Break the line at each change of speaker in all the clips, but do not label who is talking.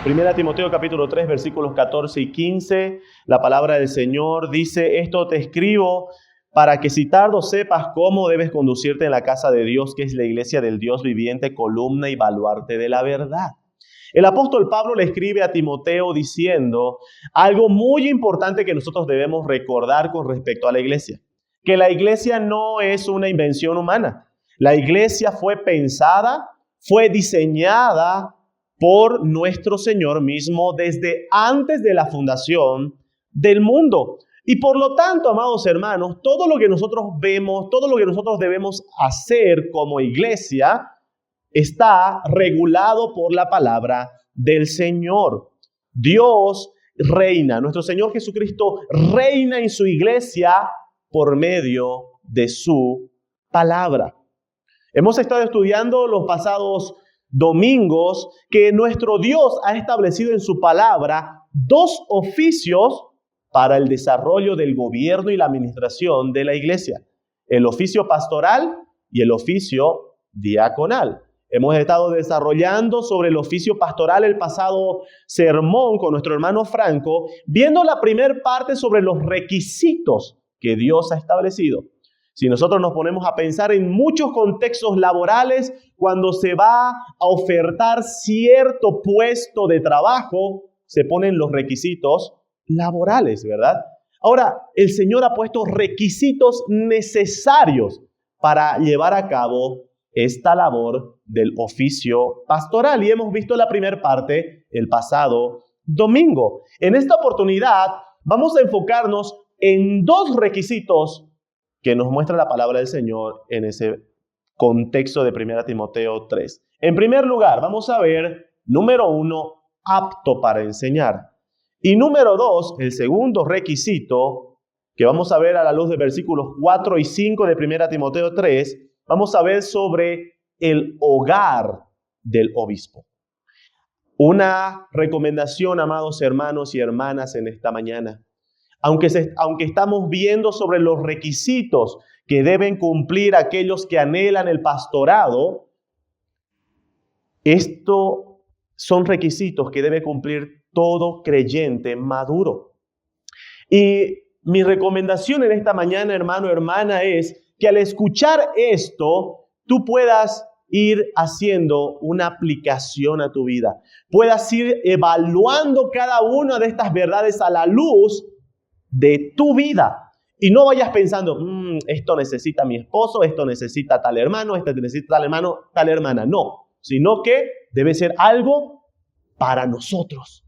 Primera Timoteo capítulo 3, versículos 14 y 15, la palabra del Señor dice: esto te escribo para que si tardo sepas cómo debes conducirte en la casa de Dios, que es la iglesia del Dios viviente, columna y baluarte de la verdad. El apóstol Pablo le escribe a Timoteo diciendo algo muy importante que nosotros debemos recordar con respecto a la iglesia: que la iglesia no es una invención humana. La iglesia fue pensada, fue diseñada por nuestro Señor mismo desde antes de la fundación del mundo. Y por lo tanto, amados hermanos, todo lo que nosotros vemos, todo lo que nosotros debemos hacer como iglesia está regulado por la palabra del Señor. Dios reina, nuestro Señor Jesucristo reina en su iglesia por medio de su palabra. Hemos estado estudiando los pasados domingos que nuestro Dios ha establecido en su palabra dos oficios para el desarrollo del gobierno y la administración de la iglesia: el oficio pastoral y el oficio diaconal. Hemos estado desarrollando sobre el oficio pastoral el pasado sermón con nuestro hermano Franco, viendo la primera parte sobre los requisitos que Dios ha establecido. Si nosotros nos ponemos a pensar en muchos contextos laborales, cuando se va a ofertar cierto puesto de trabajo, se ponen los requisitos laborales, ¿verdad? Ahora, el Señor ha puesto requisitos necesarios para llevar a cabo esta labor del oficio pastoral. Y hemos visto la primera parte el pasado domingo. En esta oportunidad vamos a enfocarnos en dos requisitos que nos muestra la palabra del Señor en ese contexto de 1 Timoteo 3. En primer lugar, vamos a ver, número 1, apto para enseñar. Y número 2, el segundo requisito, que vamos a ver a la luz de versículos 4 y 5 de 1 Timoteo 3, vamos a ver sobre el hogar del obispo. Una recomendación, amados hermanos y hermanas, en esta mañana. Aunque estamos viendo sobre los requisitos que deben cumplir aquellos que anhelan el pastorado, estos son requisitos que debe cumplir todo creyente maduro. Y mi recomendación en esta mañana, hermano, hermana, es que al escuchar esto, tú puedas ir haciendo una aplicación a tu vida. Puedas ir evaluando cada una de estas verdades a la luz de tu vida. Y no vayas pensando, esto necesita mi esposo, esto necesita tal hermano, esto necesita tal hermano, tal hermana. No, sino que debe ser algo para nosotros.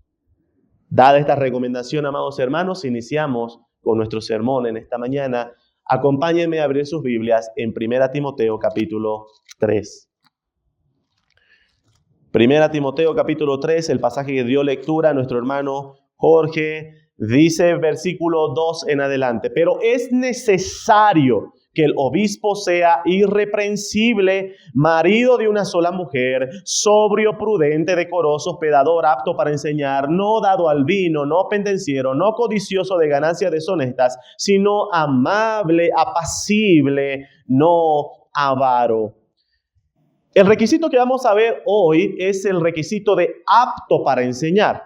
Dada esta recomendación, amados hermanos, iniciamos con nuestro sermón en esta mañana. Acompáñenme a abrir sus Biblias en 1 Timoteo capítulo 3. 1 Timoteo capítulo 3, el pasaje que dio lectura a nuestro hermano Jorge. Dice versículo 2 en adelante: pero es necesario que el obispo sea irreprensible, marido de una sola mujer, sobrio, prudente, decoroso, hospedador, apto para enseñar, no dado al vino, no pendenciero, no codicioso de ganancias deshonestas, sino amable, apacible, no avaro. El requisito que vamos a ver hoy es el requisito de apto para enseñar.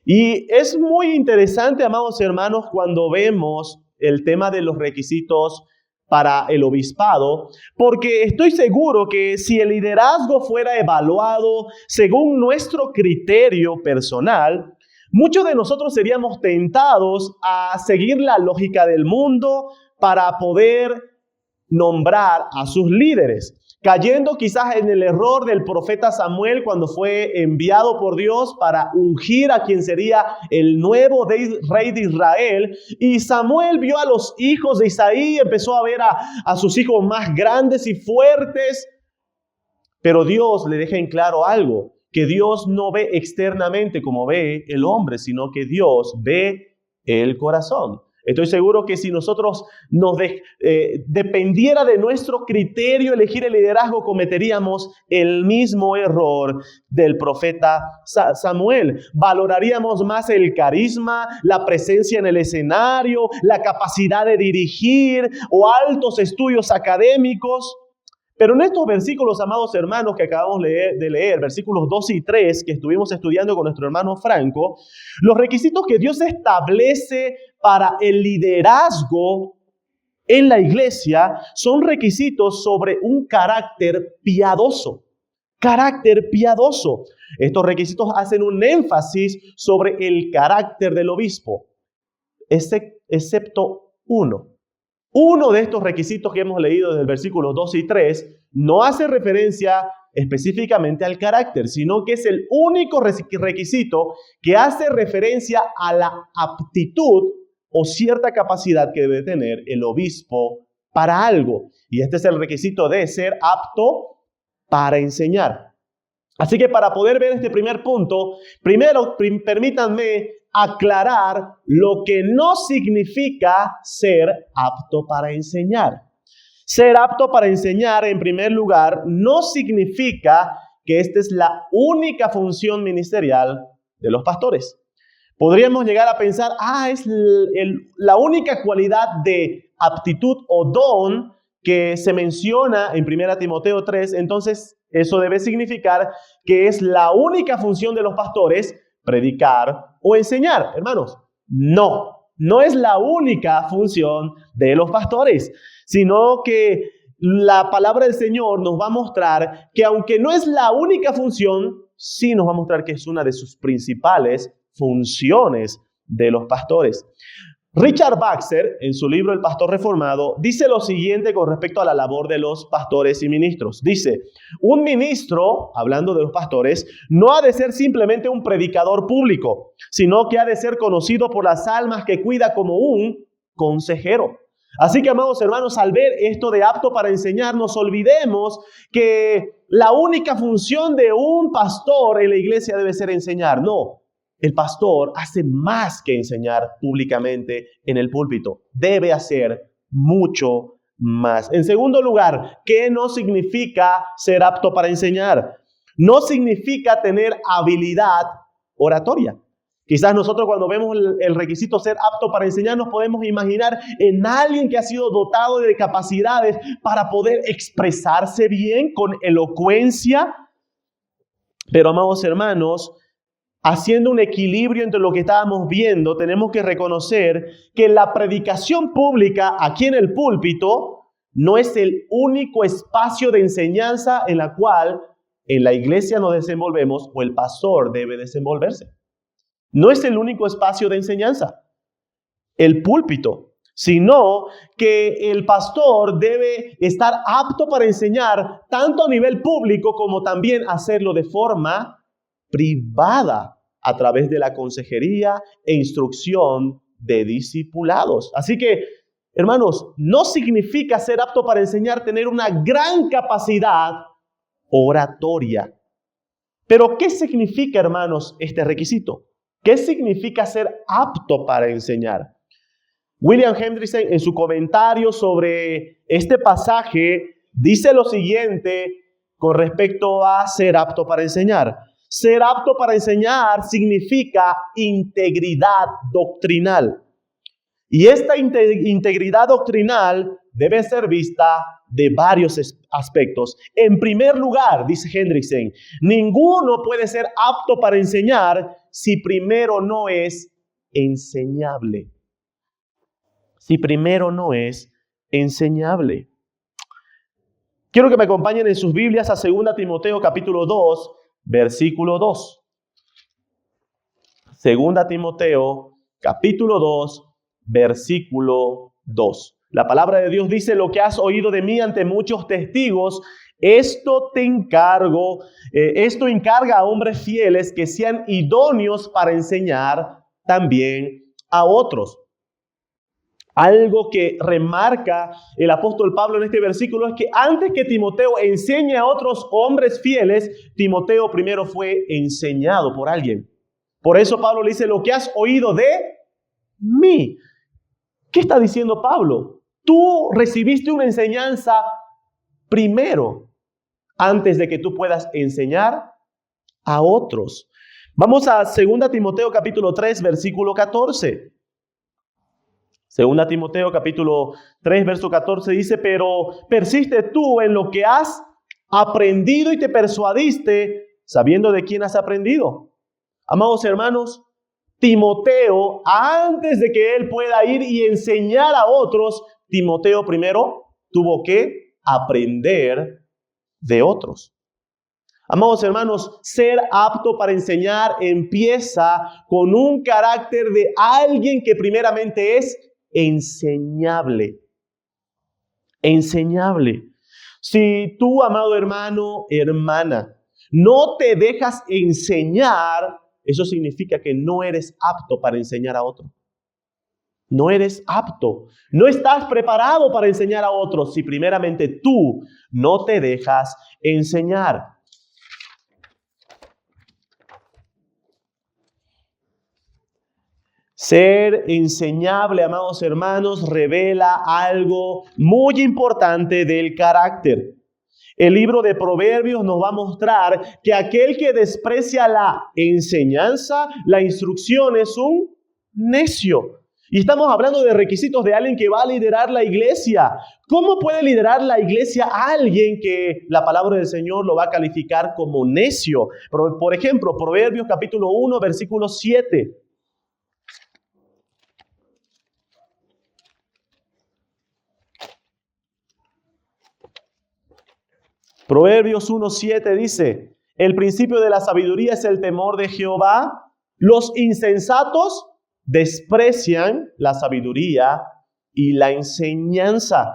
Y es muy interesante, amados hermanos, cuando vemos el tema de los requisitos para el obispado, porque estoy seguro que si el liderazgo fuera evaluado según nuestro criterio personal, muchos de nosotros seríamos tentados a seguir la lógica del mundo para poder nombrar a sus líderes, cayendo quizás en el error del profeta Samuel cuando fue enviado por Dios para ungir a quien sería el nuevo rey de Israel. Y Samuel vio a los hijos de Isaí, empezó a ver a sus hijos más grandes y fuertes. Pero Dios le deja en claro algo, que Dios no ve externamente como ve el hombre, sino que Dios ve el corazón. Estoy seguro que si nosotros dependiera de nuestro criterio elegir el liderazgo, cometeríamos el mismo error del profeta Samuel. Valoraríamos más el carisma, la presencia en el escenario, la capacidad de dirigir o altos estudios académicos. Pero en estos versículos, amados hermanos, que acabamos de leer, versículos 2 y 3, que estuvimos estudiando con nuestro hermano Franco, los requisitos que Dios establece para el liderazgo en la iglesia son requisitos sobre un carácter piadoso. Carácter piadoso. Estos requisitos hacen un énfasis sobre el carácter del obispo, excepto uno. Uno de estos requisitos que hemos leído desde el versículo 2 y 3 no hace referencia específicamente al carácter, sino que es el único requisito que hace referencia a la aptitud o cierta capacidad que debe tener el obispo para algo. Y este es el requisito de ser apto para enseñar. Así que para poder ver este primer punto, primero permítanme aclarar lo que no significa ser apto para enseñar. Ser apto para enseñar, en primer lugar, no significa que esta es la única función ministerial de los pastores. Podríamos llegar a pensar, es la única cualidad de aptitud o don que se menciona en 1 Timoteo 3, entonces eso debe significar que es la única función de los pastores predicar o enseñar. Hermanos, no es la única función de los pastores, sino que la palabra del Señor nos va a mostrar que aunque no es la única función, sí nos va a mostrar que es una de sus principales funciones de los pastores. Richard Baxter, en su libro El Pastor Reformado, dice lo siguiente con respecto a la labor de los pastores y ministros. Dice, un ministro, hablando de los pastores, no ha de ser simplemente un predicador público, sino que ha de ser conocido por las almas que cuida como un consejero. Así que, amados hermanos, al ver esto de apto para enseñar, nos olvidemos que la única función de un pastor en la iglesia debe ser enseñar. No. El pastor hace más que enseñar públicamente en el púlpito. Debe hacer mucho más. En segundo lugar, ¿qué no significa ser apto para enseñar? No significa tener habilidad oratoria. Quizás nosotros cuando vemos el requisito ser apto para enseñar nos podemos imaginar en alguien que ha sido dotado de capacidades para poder expresarse bien con elocuencia. Pero, amados hermanos, haciendo un equilibrio entre lo que estábamos viendo, tenemos que reconocer que la predicación pública aquí en el púlpito no es el único espacio de enseñanza en la cual en la iglesia nos desenvolvemos o el pastor debe desenvolverse. No es el único espacio de enseñanza, el púlpito, sino que el pastor debe estar apto para enseñar tanto a nivel público como también hacerlo de forma privada a través de la consejería e instrucción de discipulados. Así que, hermanos, no significa ser apto para enseñar tener una gran capacidad oratoria. Pero, ¿qué significa, hermanos, este requisito? ¿Qué significa ser apto para enseñar? William Hendrickson, en su comentario sobre este pasaje, dice lo siguiente con respecto a ser apto para enseñar. Ser apto para enseñar significa integridad doctrinal. Y esta integridad doctrinal debe ser vista de varios aspectos. En primer lugar, dice Hendrickson, ninguno puede ser apto para enseñar si primero no es enseñable. Si primero no es enseñable. Quiero que me acompañen en sus Biblias a 2 Timoteo capítulo 2, versículo 2. 2 Timoteo, capítulo 2, versículo 2. La palabra de Dios dice: lo que has oído de mí ante muchos testigos, esto encarga a hombres fieles que sean idóneos para enseñar también a otros. Algo que remarca el apóstol Pablo en este versículo es que antes que Timoteo enseñe a otros hombres fieles, Timoteo primero fue enseñado por alguien. Por eso Pablo le dice: lo que has oído de mí. ¿Qué está diciendo Pablo? Tú recibiste una enseñanza primero, antes de que tú puedas enseñar a otros. Vamos a 2 Timoteo capítulo 3, versículo 14. Segunda Timoteo capítulo 3, verso 14 dice, pero persiste tú en lo que has aprendido y te persuadiste, sabiendo de quién has aprendido. Amados hermanos, Timoteo, antes de que él pueda ir y enseñar a otros, Timoteo primero tuvo que aprender de otros. Amados hermanos, ser apto para enseñar empieza con un carácter de alguien que primeramente es enseñable. Enseñable. Si tú, amado hermano, hermana, no te dejas enseñar, eso significa que no eres apto para enseñar a otro. No eres apto. No estás preparado para enseñar a otros si primeramente tú no te dejas enseñar. Ser enseñable, amados hermanos, revela algo muy importante del carácter. El libro de Proverbios nos va a mostrar que aquel que desprecia la enseñanza, la instrucción, es un necio. Y estamos hablando de requisitos de alguien que va a liderar la iglesia. ¿Cómo puede liderar la iglesia a alguien que la palabra del Señor lo va a calificar como necio? Por ejemplo, Proverbios capítulo 1, versículo 7. Proverbios 1:7 dice, el principio de la sabiduría es el temor de Jehová. Los insensatos desprecian la sabiduría y la enseñanza.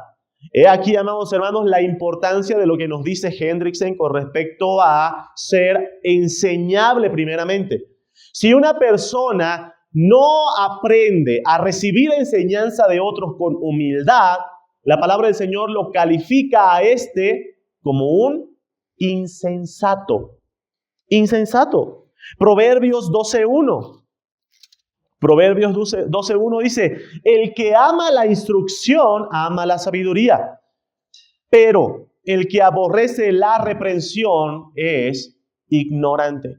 He aquí, amados hermanos, la importancia de lo que nos dice Hendrickson con respecto a ser enseñable primeramente. Si una persona no aprende a recibir enseñanza de otros con humildad, la palabra del Señor lo califica a como un insensato. Insensato. Proverbios 12:1. Proverbios 12:1 dice, el que ama la instrucción, ama la sabiduría. Pero el que aborrece la reprensión es ignorante.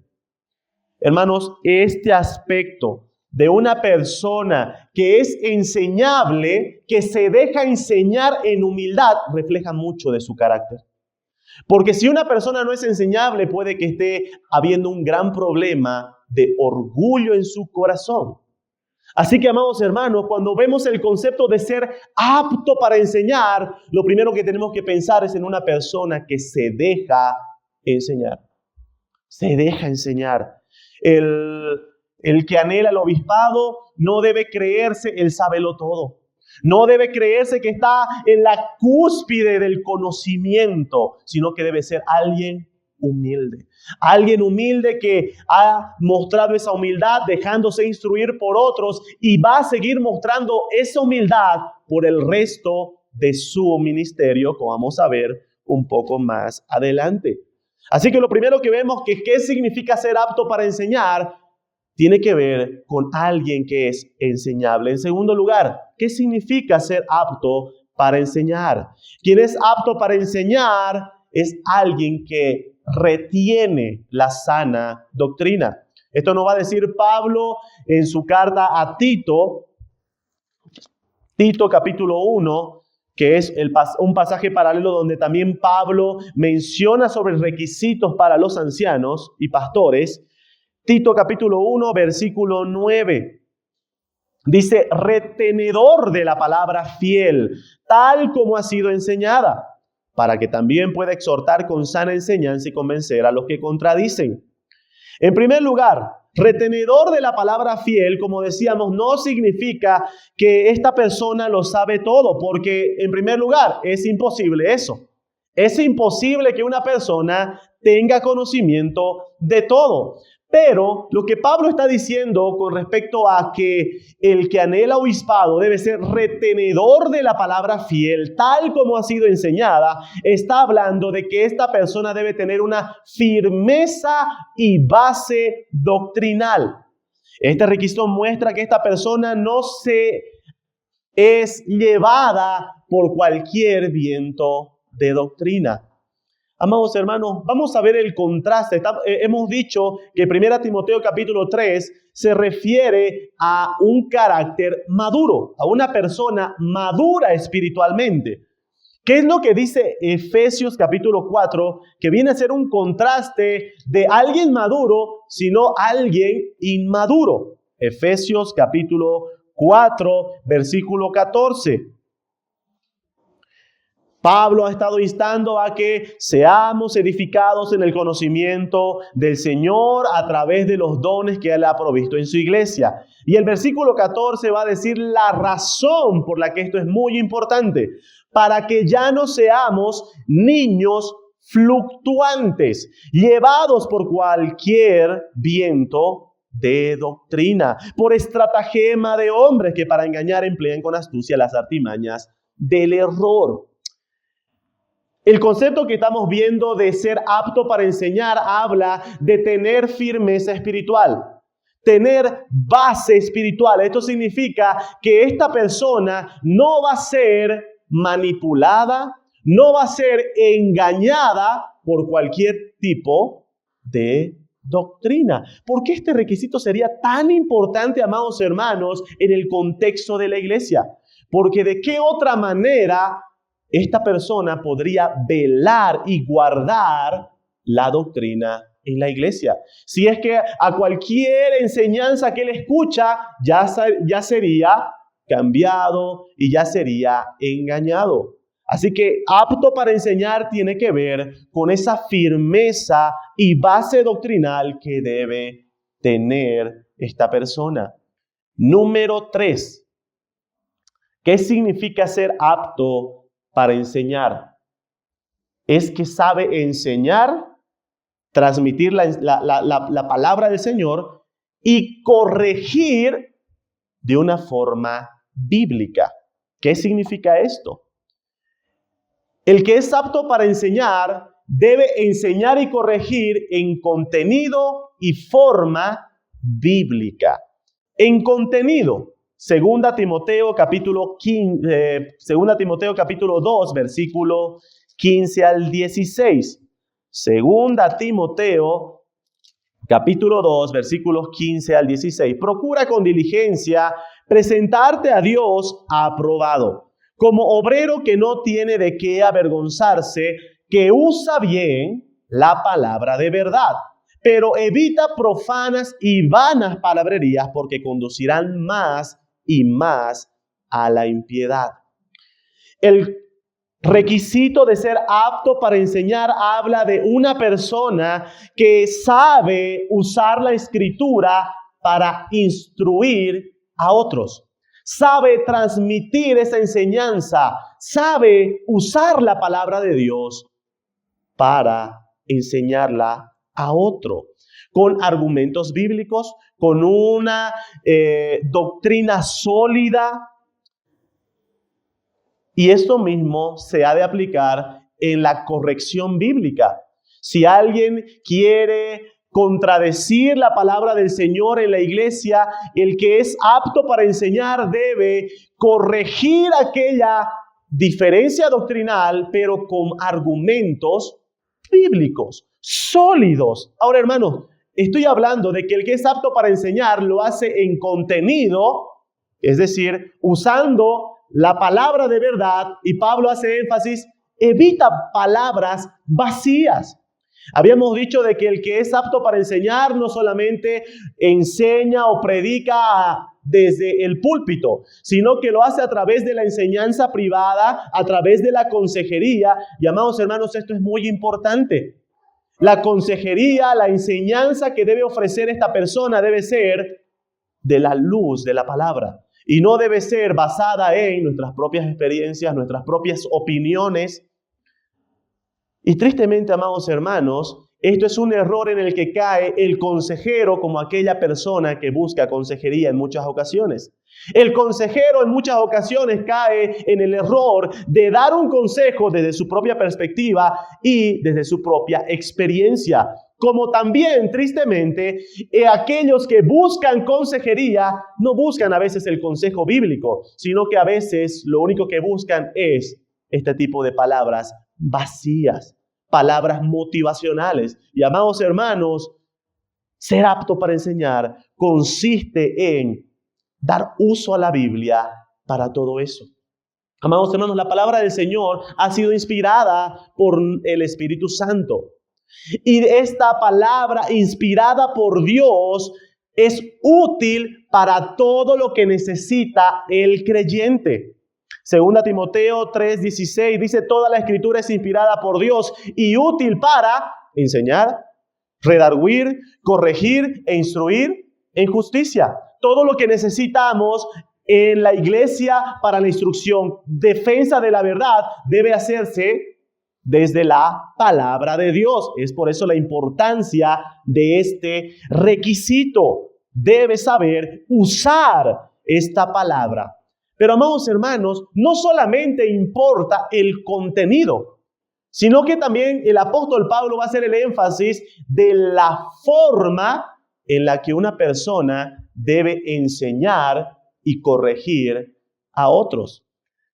Hermanos, este aspecto de una persona que es enseñable, que se deja enseñar en humildad, refleja mucho de su carácter. Porque si una persona no es enseñable, puede que esté habiendo un gran problema de orgullo en su corazón. Así que, amados hermanos, cuando vemos el concepto de ser apto para enseñar, lo primero que tenemos que pensar es en una persona que se deja enseñar. Se deja enseñar. El que anhela el obispado no debe creerse el sábelo todo. No debe creerse que está en la cúspide del conocimiento, sino que debe ser alguien humilde. Alguien humilde que ha mostrado esa humildad dejándose instruir por otros y va a seguir mostrando esa humildad por el resto de su ministerio, como vamos a ver un poco más adelante. Así que lo primero que vemos que qué significa ser apto para enseñar tiene que ver con alguien que es enseñable. En segundo lugar, ¿qué significa ser apto para enseñar? Quien es apto para enseñar es alguien que retiene la sana doctrina. Esto nos va a decir Pablo en su carta a Tito, Tito capítulo 1, que es un pasaje paralelo donde también Pablo menciona sobre requisitos para los ancianos y pastores. Tito capítulo 1, versículo 9. Dice, retenedor de la palabra fiel, tal como ha sido enseñada, para que también pueda exhortar con sana enseñanza y convencer a los que contradicen. En primer lugar, retenedor de la palabra fiel, como decíamos, no significa que esta persona lo sabe todo, porque en primer lugar es imposible eso. Es imposible que una persona tenga conocimiento de todo. Pero lo que Pablo está diciendo con respecto a que el que anhela obispado debe ser retenedor de la palabra fiel, tal como ha sido enseñada, está hablando de que esta persona debe tener una firmeza y base doctrinal. Este requisito muestra que esta persona no se es llevada por cualquier viento de doctrina. Amados hermanos, vamos a ver el contraste. Hemos dicho que 1 Timoteo capítulo 3 se refiere a un carácter maduro, a una persona madura espiritualmente. ¿Qué es lo que dice Efesios capítulo 4? Que viene a ser un contraste de alguien maduro, sino alguien inmaduro. Efesios capítulo 4, versículo 14. Pablo ha estado instando a que seamos edificados en el conocimiento del Señor a través de los dones que Él ha provisto en su iglesia. Y el versículo 14 va a decir la razón por la que esto es muy importante. Para que ya no seamos niños fluctuantes, llevados por cualquier viento de doctrina, por estratagema de hombres que para engañar emplean con astucia las artimañas del error. El concepto que estamos viendo de ser apto para enseñar habla de tener firmeza espiritual, tener base espiritual. Esto significa que esta persona no va a ser manipulada, no va a ser engañada por cualquier tipo de doctrina. ¿Por qué este requisito sería tan importante, amados hermanos, en el contexto de la iglesia? Porque de qué otra manera esta persona podría velar y guardar la doctrina en la iglesia. Si es que a cualquier enseñanza que él escucha, ya sería cambiado y ya sería engañado. Así que apto para enseñar tiene que ver con esa firmeza y base doctrinal que debe tener esta persona. Número 3. ¿Qué significa ser apto para enseñar? Es que sabe enseñar, transmitir la palabra del Señor y corregir de una forma bíblica. ¿Qué significa esto? El que es apto para enseñar debe enseñar y corregir en contenido y forma bíblica. En contenido, 2 Timoteo capítulo 2, versículo 15 al 16. 2 Timoteo capítulo 2, versículos 15 al 16. Procura con diligencia presentarte a Dios aprobado, como obrero que no tiene de qué avergonzarse, que usa bien la palabra de verdad, pero evita profanas y vanas palabrerías, porque conducirán más y más a la impiedad. El requisito de ser apto para enseñar habla de una persona que sabe usar la escritura para instruir a otros. Sabe transmitir esa enseñanza, sabe usar la palabra de Dios para enseñarla a otro, con argumentos bíblicos, con una doctrina sólida. Y esto mismo se ha de aplicar en la corrección bíblica. Si alguien quiere contradecir la palabra del Señor en la iglesia, el que es apto para enseñar debe corregir aquella diferencia doctrinal, pero con argumentos bíblicos, sólidos. Ahora, hermanos, estoy hablando de que el que es apto para enseñar lo hace en contenido, es decir, usando la palabra de verdad, y Pablo hace énfasis, evita palabras vacías. Habíamos dicho de que el que es apto para enseñar no solamente enseña o predica desde el púlpito, sino que lo hace a través de la enseñanza privada, a través de la consejería. Y amados hermanos, esto es muy importante. La consejería, la enseñanza que debe ofrecer esta persona debe ser de la luz de la palabra. Y no debe ser basada en nuestras propias experiencias, nuestras propias opiniones. Y tristemente, amados hermanos, esto es un error en el que cae el consejero como aquella persona que busca consejería en muchas ocasiones. El consejero en muchas ocasiones cae en el error de dar un consejo desde su propia perspectiva y desde su propia experiencia. Como también, tristemente, aquellos que buscan consejería no buscan a veces el consejo bíblico, sino que a veces lo único que buscan es este tipo de palabras vacías, palabras motivacionales. Y amados hermanos, ser apto para enseñar consiste en dar uso a la Biblia para todo eso. Amados hermanos, la palabra del Señor ha sido inspirada por el Espíritu Santo. Y esta palabra inspirada por Dios es útil para todo lo que necesita el creyente. Segunda Timoteo 3:16 dice: toda la escritura es inspirada por Dios y útil para enseñar, redarguir, corregir e instruir en justicia. Todo lo que necesitamos en la iglesia para la instrucción, defensa de la verdad, debe hacerse desde la palabra de Dios. Es por eso la importancia de este requisito. Debes saber usar esta palabra. Pero, amados hermanos, no solamente importa el contenido, sino que también el apóstol Pablo va a hacer el énfasis de la forma en la que una persona debe enseñar y corregir a otros.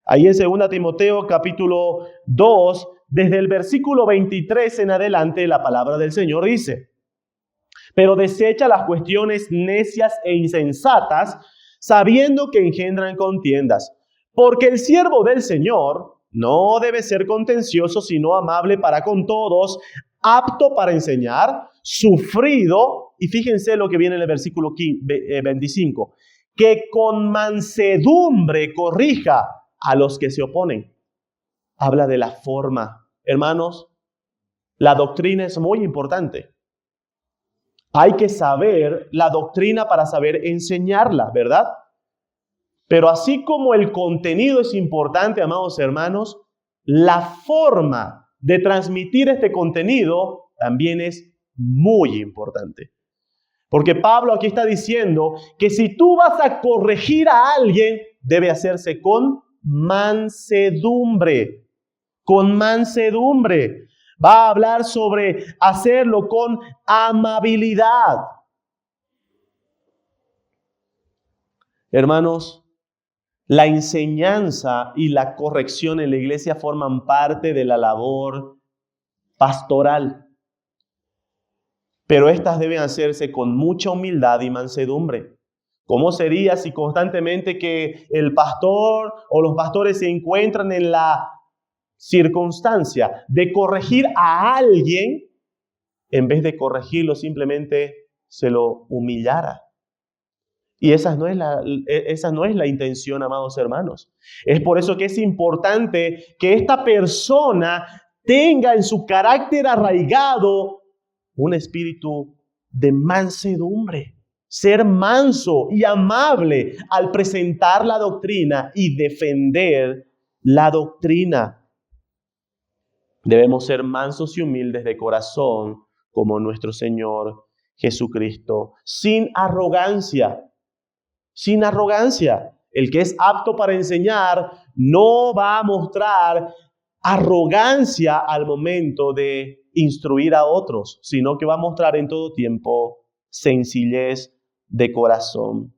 Ahí en 2 Timoteo capítulo 2, desde el versículo 23 en adelante, la palabra del Señor dice: pero desecha las cuestiones necias e insensatas, sabiendo que engendran contiendas. Porque el siervo del Señor no debe ser contencioso, sino amable para con todos, apto para enseñar, sufrido, y fíjense lo que viene en el versículo 25, que con mansedumbre corrija a los que se oponen. Habla de la forma. Hermanos, la doctrina es muy importante. Hay que saber la doctrina para saber enseñarla, ¿verdad? Pero así como el contenido es importante, amados hermanos, la forma de transmitir este contenido también es muy importante. Porque Pablo aquí está diciendo que si tú vas a corregir a alguien, debe hacerse con mansedumbre. Con mansedumbre. Va a hablar sobre hacerlo con amabilidad. Hermanos, la enseñanza y la corrección en la iglesia forman parte de la labor pastoral. Pero estas deben hacerse con mucha humildad y mansedumbre. ¿Cómo sería si constantemente que el pastor o los pastores se encuentran en la circunstancia de corregir a alguien, en vez de corregirlo simplemente se lo humillara? Y esa no es la intención, amados hermanos. Es por eso que es importante que esta persona tenga en su carácter arraigado un espíritu de mansedumbre. Ser manso y amable al presentar la doctrina y defender la doctrina. Debemos ser mansos y humildes de corazón como nuestro Señor Jesucristo, sin arrogancia. Sin arrogancia. El que es apto para enseñar no va a mostrar arrogancia al momento de instruir a otros, sino que va a mostrar en todo tiempo sencillez de corazón.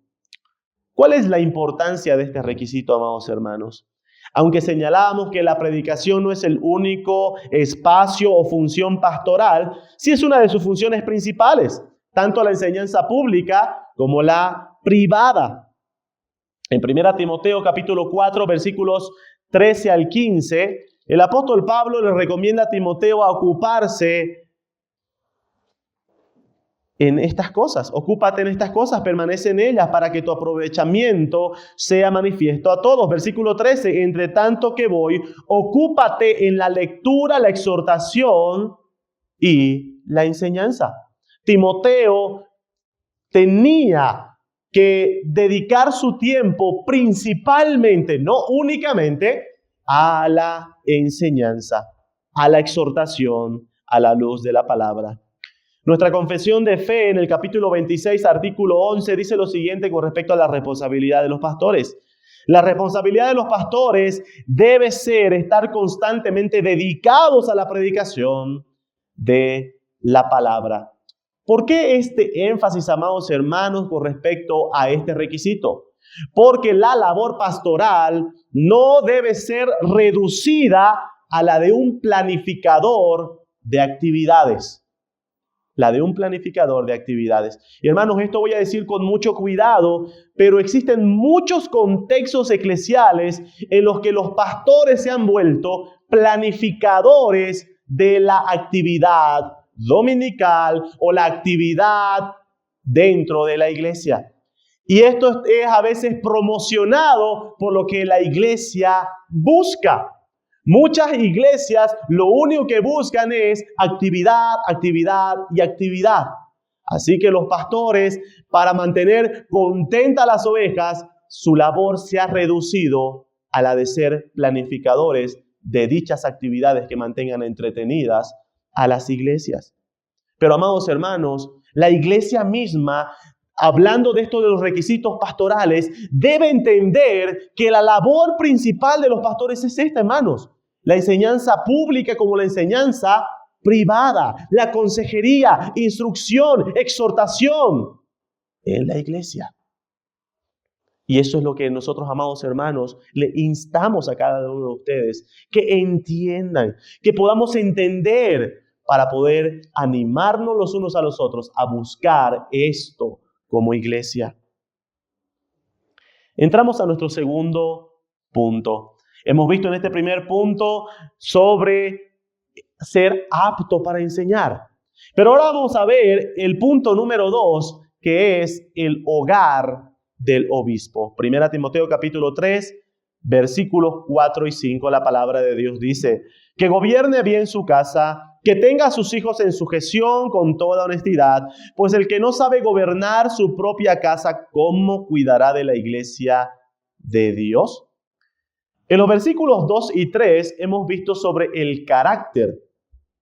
¿Cuál es la importancia de este requisito, amados hermanos? Aunque señalábamos que la predicación no es el único espacio o función pastoral, sí es una de sus funciones principales, tanto la enseñanza pública como la privada. En 1 Timoteo capítulo 4, versículos 13 al 15, el apóstol Pablo le recomienda a Timoteo a ocuparse en estas cosas. Ocúpate en estas cosas, permanece en ellas para que tu aprovechamiento sea manifiesto a todos. Versículo 13, entre tanto que voy, ocúpate en la lectura, la exhortación y la enseñanza. Timoteo tenía que dedicar su tiempo principalmente, no únicamente, a la enseñanza, a la exhortación, a la luz de la palabra. Nuestra confesión de fe en el capítulo 26, artículo 11, dice lo siguiente con respecto a la responsabilidad de los pastores. La responsabilidad de los pastores debe ser estar constantemente dedicados a la predicación de la palabra. ¿Por qué este énfasis, amados hermanos, con respecto a este requisito? Porque la labor pastoral no debe ser reducida a la de un planificador de actividades. La de un planificador de actividades. Y hermanos, esto voy a decir con mucho cuidado, pero existen muchos contextos eclesiales en los que los pastores se han vuelto planificadores de la actividad dominical o la actividad dentro de la iglesia. Y esto es a veces promocionado por lo que la iglesia busca. Muchas iglesias lo único que buscan es actividad, actividad y actividad. Así que los pastores, para mantener contentas las ovejas, su labor se ha reducido a la de ser planificadores de dichas actividades que mantengan entretenidas a las iglesias. Pero, amados hermanos, la iglesia misma, hablando de esto de los requisitos pastorales, debe entender que la labor principal de los pastores es esta, hermanos. La enseñanza pública como la enseñanza privada, la consejería, instrucción, exhortación en la iglesia. Y eso es lo que nosotros, amados hermanos, le instamos a cada uno de ustedes, que entiendan, que podamos entender para poder animarnos los unos a los otros a buscar esto como iglesia. Entramos a nuestro segundo punto. Hemos visto en este primer punto sobre ser apto para enseñar. Pero ahora vamos a ver el punto número 2, que es el hogar del obispo. 1 Timoteo capítulo 3, versículos 4 y 5, la palabra de Dios dice: que gobierne bien su casa, que tenga a sus hijos en sujeción con toda honestidad, pues el que no sabe gobernar su propia casa, ¿cómo cuidará de la iglesia de Dios? En los versículos 2 y 3 hemos visto sobre el carácter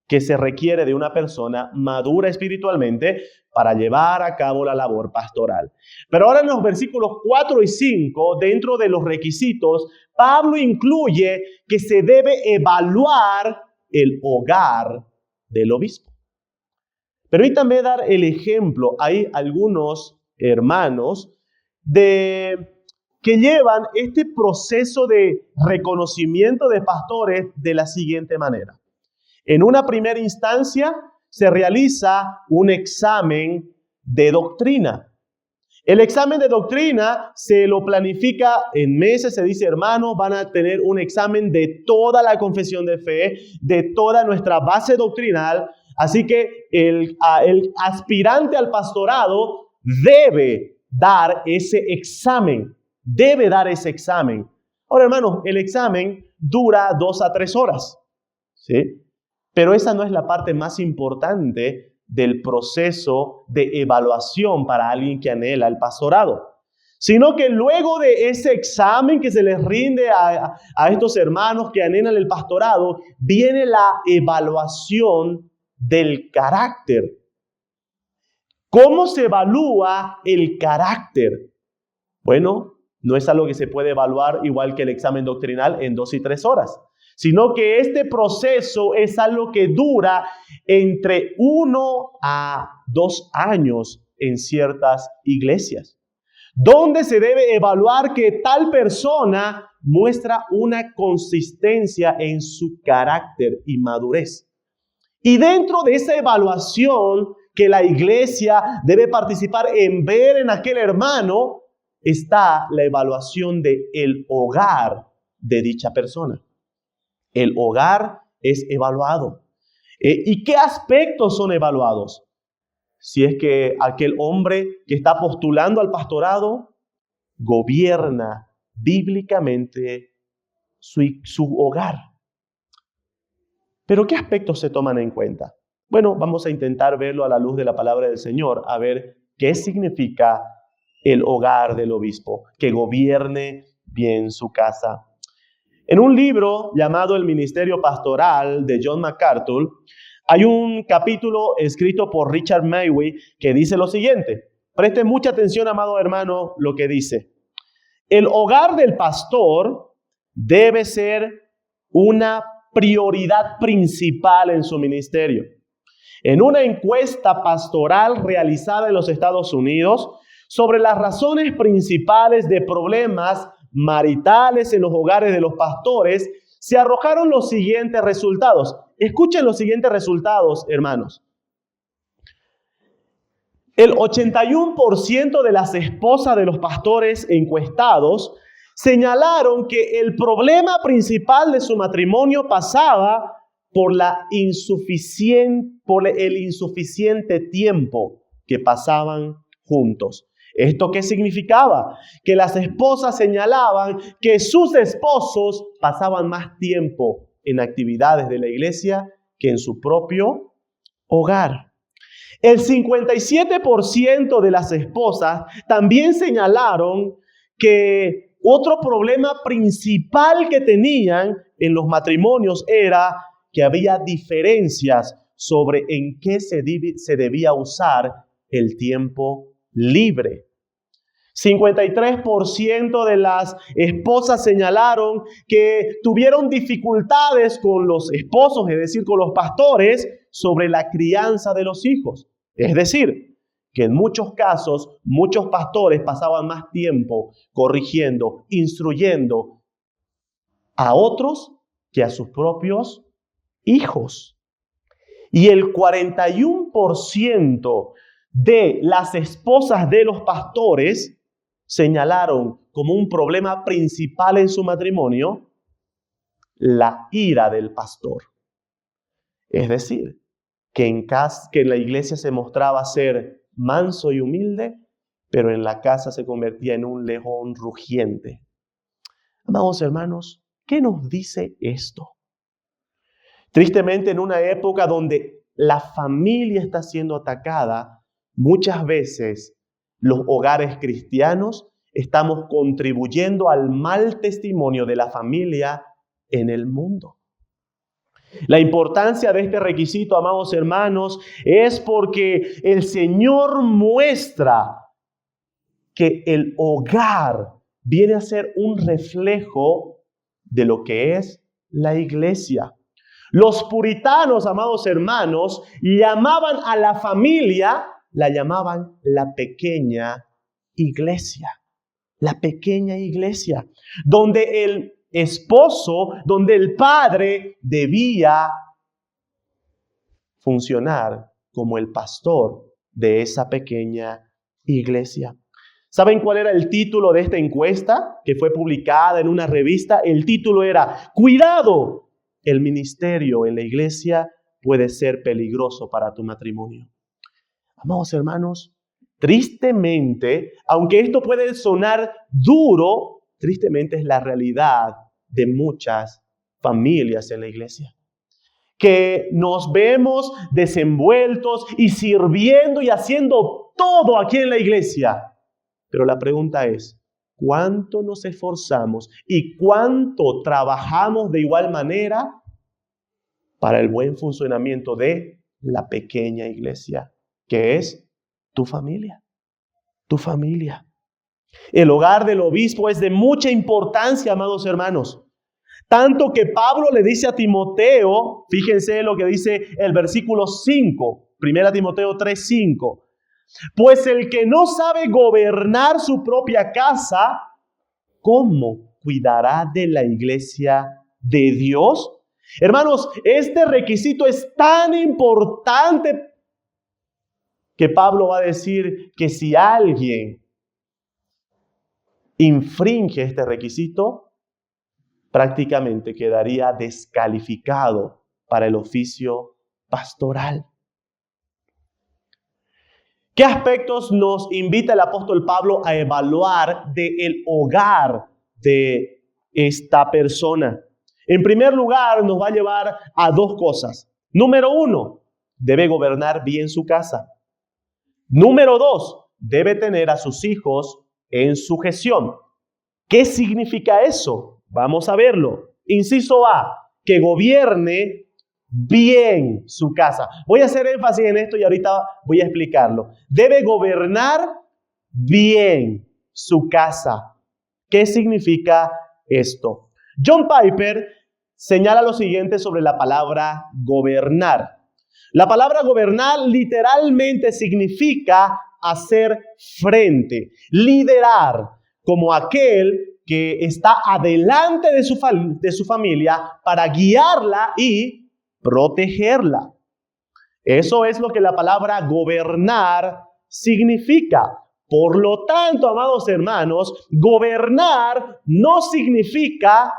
que se requiere de una persona madura espiritualmente para llevar a cabo la labor pastoral. Pero ahora en los versículos 4 y 5, dentro de los requisitos, Pablo incluye que se debe evaluar el hogar del obispo. Permítanme dar el ejemplo. Hay algunos hermanos que llevan este proceso de reconocimiento de pastores de la siguiente manera. En una primera instancia se realiza un examen de doctrina. El examen de doctrina se lo planifica en meses. Se dice, hermanos, van a tener un examen de toda la confesión de fe, de toda nuestra base doctrinal. Así que el aspirante al pastorado debe dar ese examen. Debe dar ese examen. Ahora, hermanos, el examen dura 2 a 3 horas. ¿Sí? Pero esa no es la parte más importante del proceso de evaluación para alguien que anhela el pastorado. Sino que luego de ese examen que se les rinde a estos hermanos que anhelan el pastorado, viene la evaluación del carácter. ¿Cómo se evalúa el carácter? Bueno, no es algo que se puede evaluar igual que el examen doctrinal en 2 y 3 horas, sino que este proceso es algo que dura entre 1 a 2 años en ciertas iglesias, donde se debe evaluar que tal persona muestra una consistencia en su carácter y madurez. Y dentro de esa evaluación que la iglesia debe participar en ver en aquel hermano, está la evaluación del hogar de dicha persona. El hogar es evaluado. ¿Y qué aspectos son evaluados? Si es que aquel hombre que está postulando al pastorado gobierna bíblicamente su hogar. ¿Pero qué aspectos se toman en cuenta? Bueno, vamos a intentar verlo a la luz de la palabra del Señor, a ver qué significa el hogar del obispo, que gobierne bien su casa. En un libro llamado El Ministerio Pastoral de John MacArthur, hay un capítulo escrito por Richard Mayway que dice lo siguiente. Preste mucha atención, amado hermano, lo que dice. El hogar del pastor debe ser una prioridad principal en su ministerio. En una encuesta pastoral realizada en los Estados Unidos sobre las razones principales de problemas maritales en los hogares de los pastores, se arrojaron los siguientes resultados. Escuchen los siguientes resultados, hermanos. El 81% de las esposas de los pastores encuestados señalaron que el problema principal de su matrimonio pasaba por el insuficiente tiempo que pasaban juntos. ¿Esto qué significaba? Que las esposas señalaban que sus esposos pasaban más tiempo en actividades de la iglesia que en su propio hogar. El 57% de las esposas también señalaron que otro problema principal que tenían en los matrimonios era que había diferencias sobre en qué se debía usar el tiempo libre. 53% de las esposas señalaron que tuvieron dificultades con los esposos, es decir, con los pastores, sobre la crianza de los hijos. Es decir, que en muchos casos, muchos pastores pasaban más tiempo corrigiendo, instruyendo a otros que a sus propios hijos. Y el 41% de las esposas de los pastores señalaron como un problema principal en su matrimonio la ira del pastor. Es decir, que en la iglesia se mostraba ser manso y humilde, pero en la casa se convertía en un león rugiente. Amados hermanos, ¿qué nos dice esto? Tristemente, en una época donde la familia está siendo atacada, muchas veces los hogares cristianos estamos contribuyendo al mal testimonio de la familia en el mundo. La importancia de este requisito, amados hermanos, es porque el Señor muestra que el hogar viene a ser un reflejo de lo que es la iglesia. Los puritanos, amados hermanos, llamaban a la familia, la llamaban la pequeña iglesia. La pequeña iglesia, donde el esposo, donde el padre debía funcionar como el pastor de esa pequeña iglesia. ¿Saben cuál era el título de esta encuesta que fue publicada en una revista? El título era: ¡Cuidado! El ministerio en la iglesia puede ser peligroso para tu matrimonio. Amados hermanos, tristemente, aunque esto puede sonar duro, tristemente es la realidad de muchas familias en la iglesia. Que nos vemos desenvueltos y sirviendo y haciendo todo aquí en la iglesia. Pero la pregunta es, ¿cuánto nos esforzamos y cuánto trabajamos de igual manera para el buen funcionamiento de la pequeña iglesia, que es tu familia? Tu familia. El hogar del obispo es de mucha importancia, amados hermanos. Tanto que Pablo le dice a Timoteo, fíjense lo que dice el versículo 5, 1 Timoteo 3:5. Pues el que no sabe gobernar su propia casa, ¿cómo cuidará de la iglesia de Dios? Hermanos, este requisito es tan importante que Pablo va a decir que si alguien infringe este requisito, prácticamente quedaría descalificado para el oficio pastoral. ¿Qué aspectos nos invita el apóstol Pablo a evaluar del hogar de esta persona? En primer lugar, nos va a llevar a dos cosas. Número 1, debe gobernar bien su casa. Número 2, debe tener a sus hijos en sujeción. ¿Qué significa eso? Vamos a verlo. Inciso A, que gobierne bien su casa. Voy a hacer énfasis en esto y ahorita voy a explicarlo. Debe gobernar bien su casa. ¿Qué significa esto? John Piper señala lo siguiente sobre la palabra gobernar. La palabra gobernar literalmente significa hacer frente, liderar, como aquel que está adelante de su familia para guiarla y protegerla. Eso es lo que la palabra gobernar significa. Por lo tanto, amados hermanos, gobernar no significa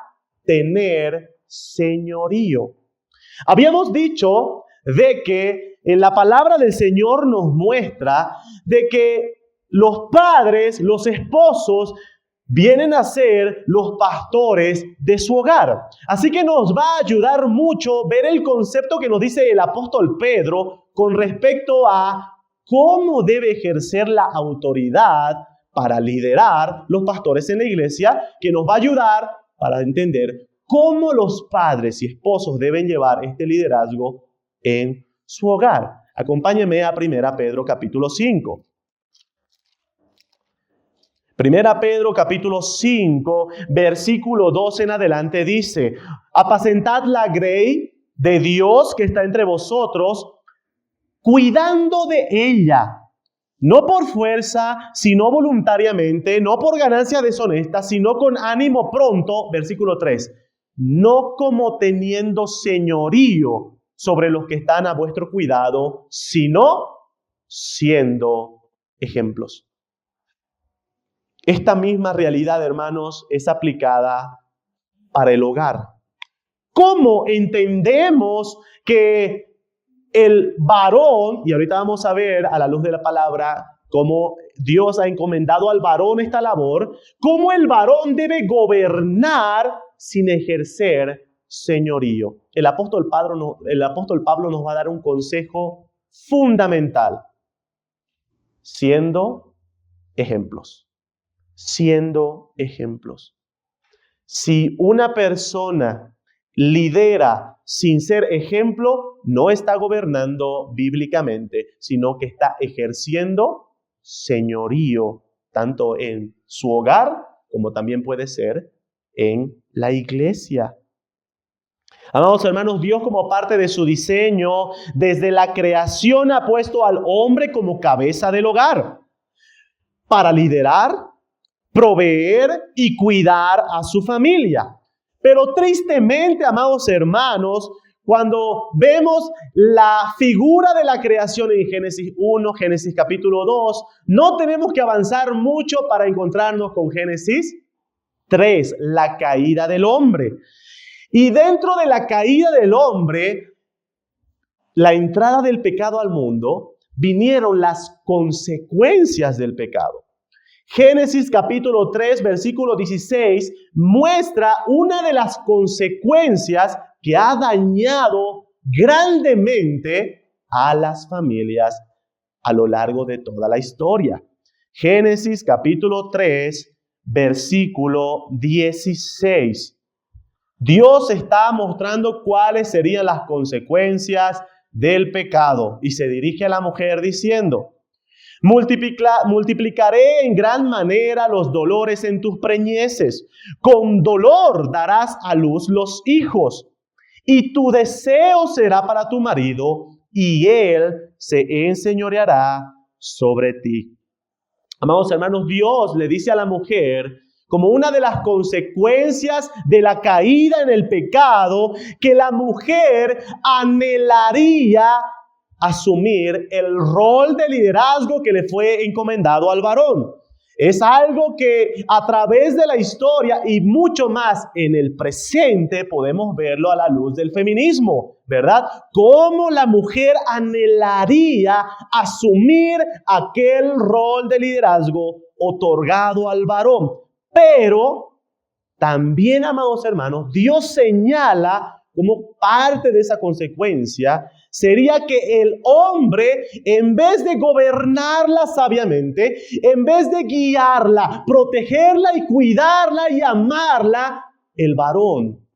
tener señorío. Habíamos dicho de que en la palabra del Señor nos muestra de que los padres, los esposos, vienen a ser los pastores de su hogar. Así que nos va a ayudar mucho ver el concepto que nos dice el apóstol Pedro con respecto a cómo debe ejercer la autoridad para liderar los pastores en la iglesia, que nos va a ayudar para entender cómo los padres y esposos deben llevar este liderazgo en su hogar. Acompáñeme a 1 Pedro capítulo 5. 1 Pedro capítulo 5, versículo 2 en adelante dice: apacentad la grey de Dios que está entre vosotros, cuidando de ella, no por fuerza, sino voluntariamente, no por ganancia deshonesta, sino con ánimo pronto. Versículo 3, no como teniendo señorío sobre los que están a vuestro cuidado, sino siendo ejemplos. Esta misma realidad, hermanos, es aplicada para el hogar. ¿Cómo entendemos que el varón, y ahorita vamos a ver a la luz de la palabra cómo Dios ha encomendado al varón esta labor, cómo el varón debe gobernar sin ejercer señorío? El apóstol Pablo nos va a dar un consejo fundamental: siendo ejemplos. Siendo ejemplos. Si una persona lidera sin ser ejemplo, no está gobernando bíblicamente, sino que está ejerciendo señorío, tanto en su hogar como también puede ser en la iglesia. Amados hermanos, Dios, como parte de su diseño, desde la creación ha puesto al hombre como cabeza del hogar para liderar, proveer y cuidar a su familia. Pero tristemente, amados hermanos, cuando vemos la figura de la creación en Génesis 1, Génesis capítulo 2, no tenemos que avanzar mucho para encontrarnos con Génesis 3, la caída del hombre. Y dentro de la caída del hombre, la entrada del pecado al mundo, vinieron las consecuencias del pecado. Génesis capítulo 3, versículo 16, muestra una de las consecuencias que ha dañado grandemente a las familias a lo largo de toda la historia. Génesis capítulo 3, versículo 16. Dios está mostrando cuáles serían las consecuencias del pecado y se dirige a la mujer diciendo: multiplicaré en gran manera los dolores en tus preñeces. Con dolor darás a luz los hijos. Y tu deseo será para tu marido, y él se enseñoreará sobre ti. Amados hermanos, Dios le dice a la mujer, como una de las consecuencias de la caída en el pecado, que la mujer anhelaría asumir el rol de liderazgo que le fue encomendado al varón. Es algo que a través de la historia y mucho más en el presente podemos verlo a la luz del feminismo, ¿verdad? Cómo la mujer anhelaría asumir aquel rol de liderazgo otorgado al varón. Pero también, amados hermanos, Dios señala como parte de esa consecuencia sería que el hombre, en vez de gobernarla sabiamente, en vez de guiarla, protegerla y cuidarla y amarla, el varón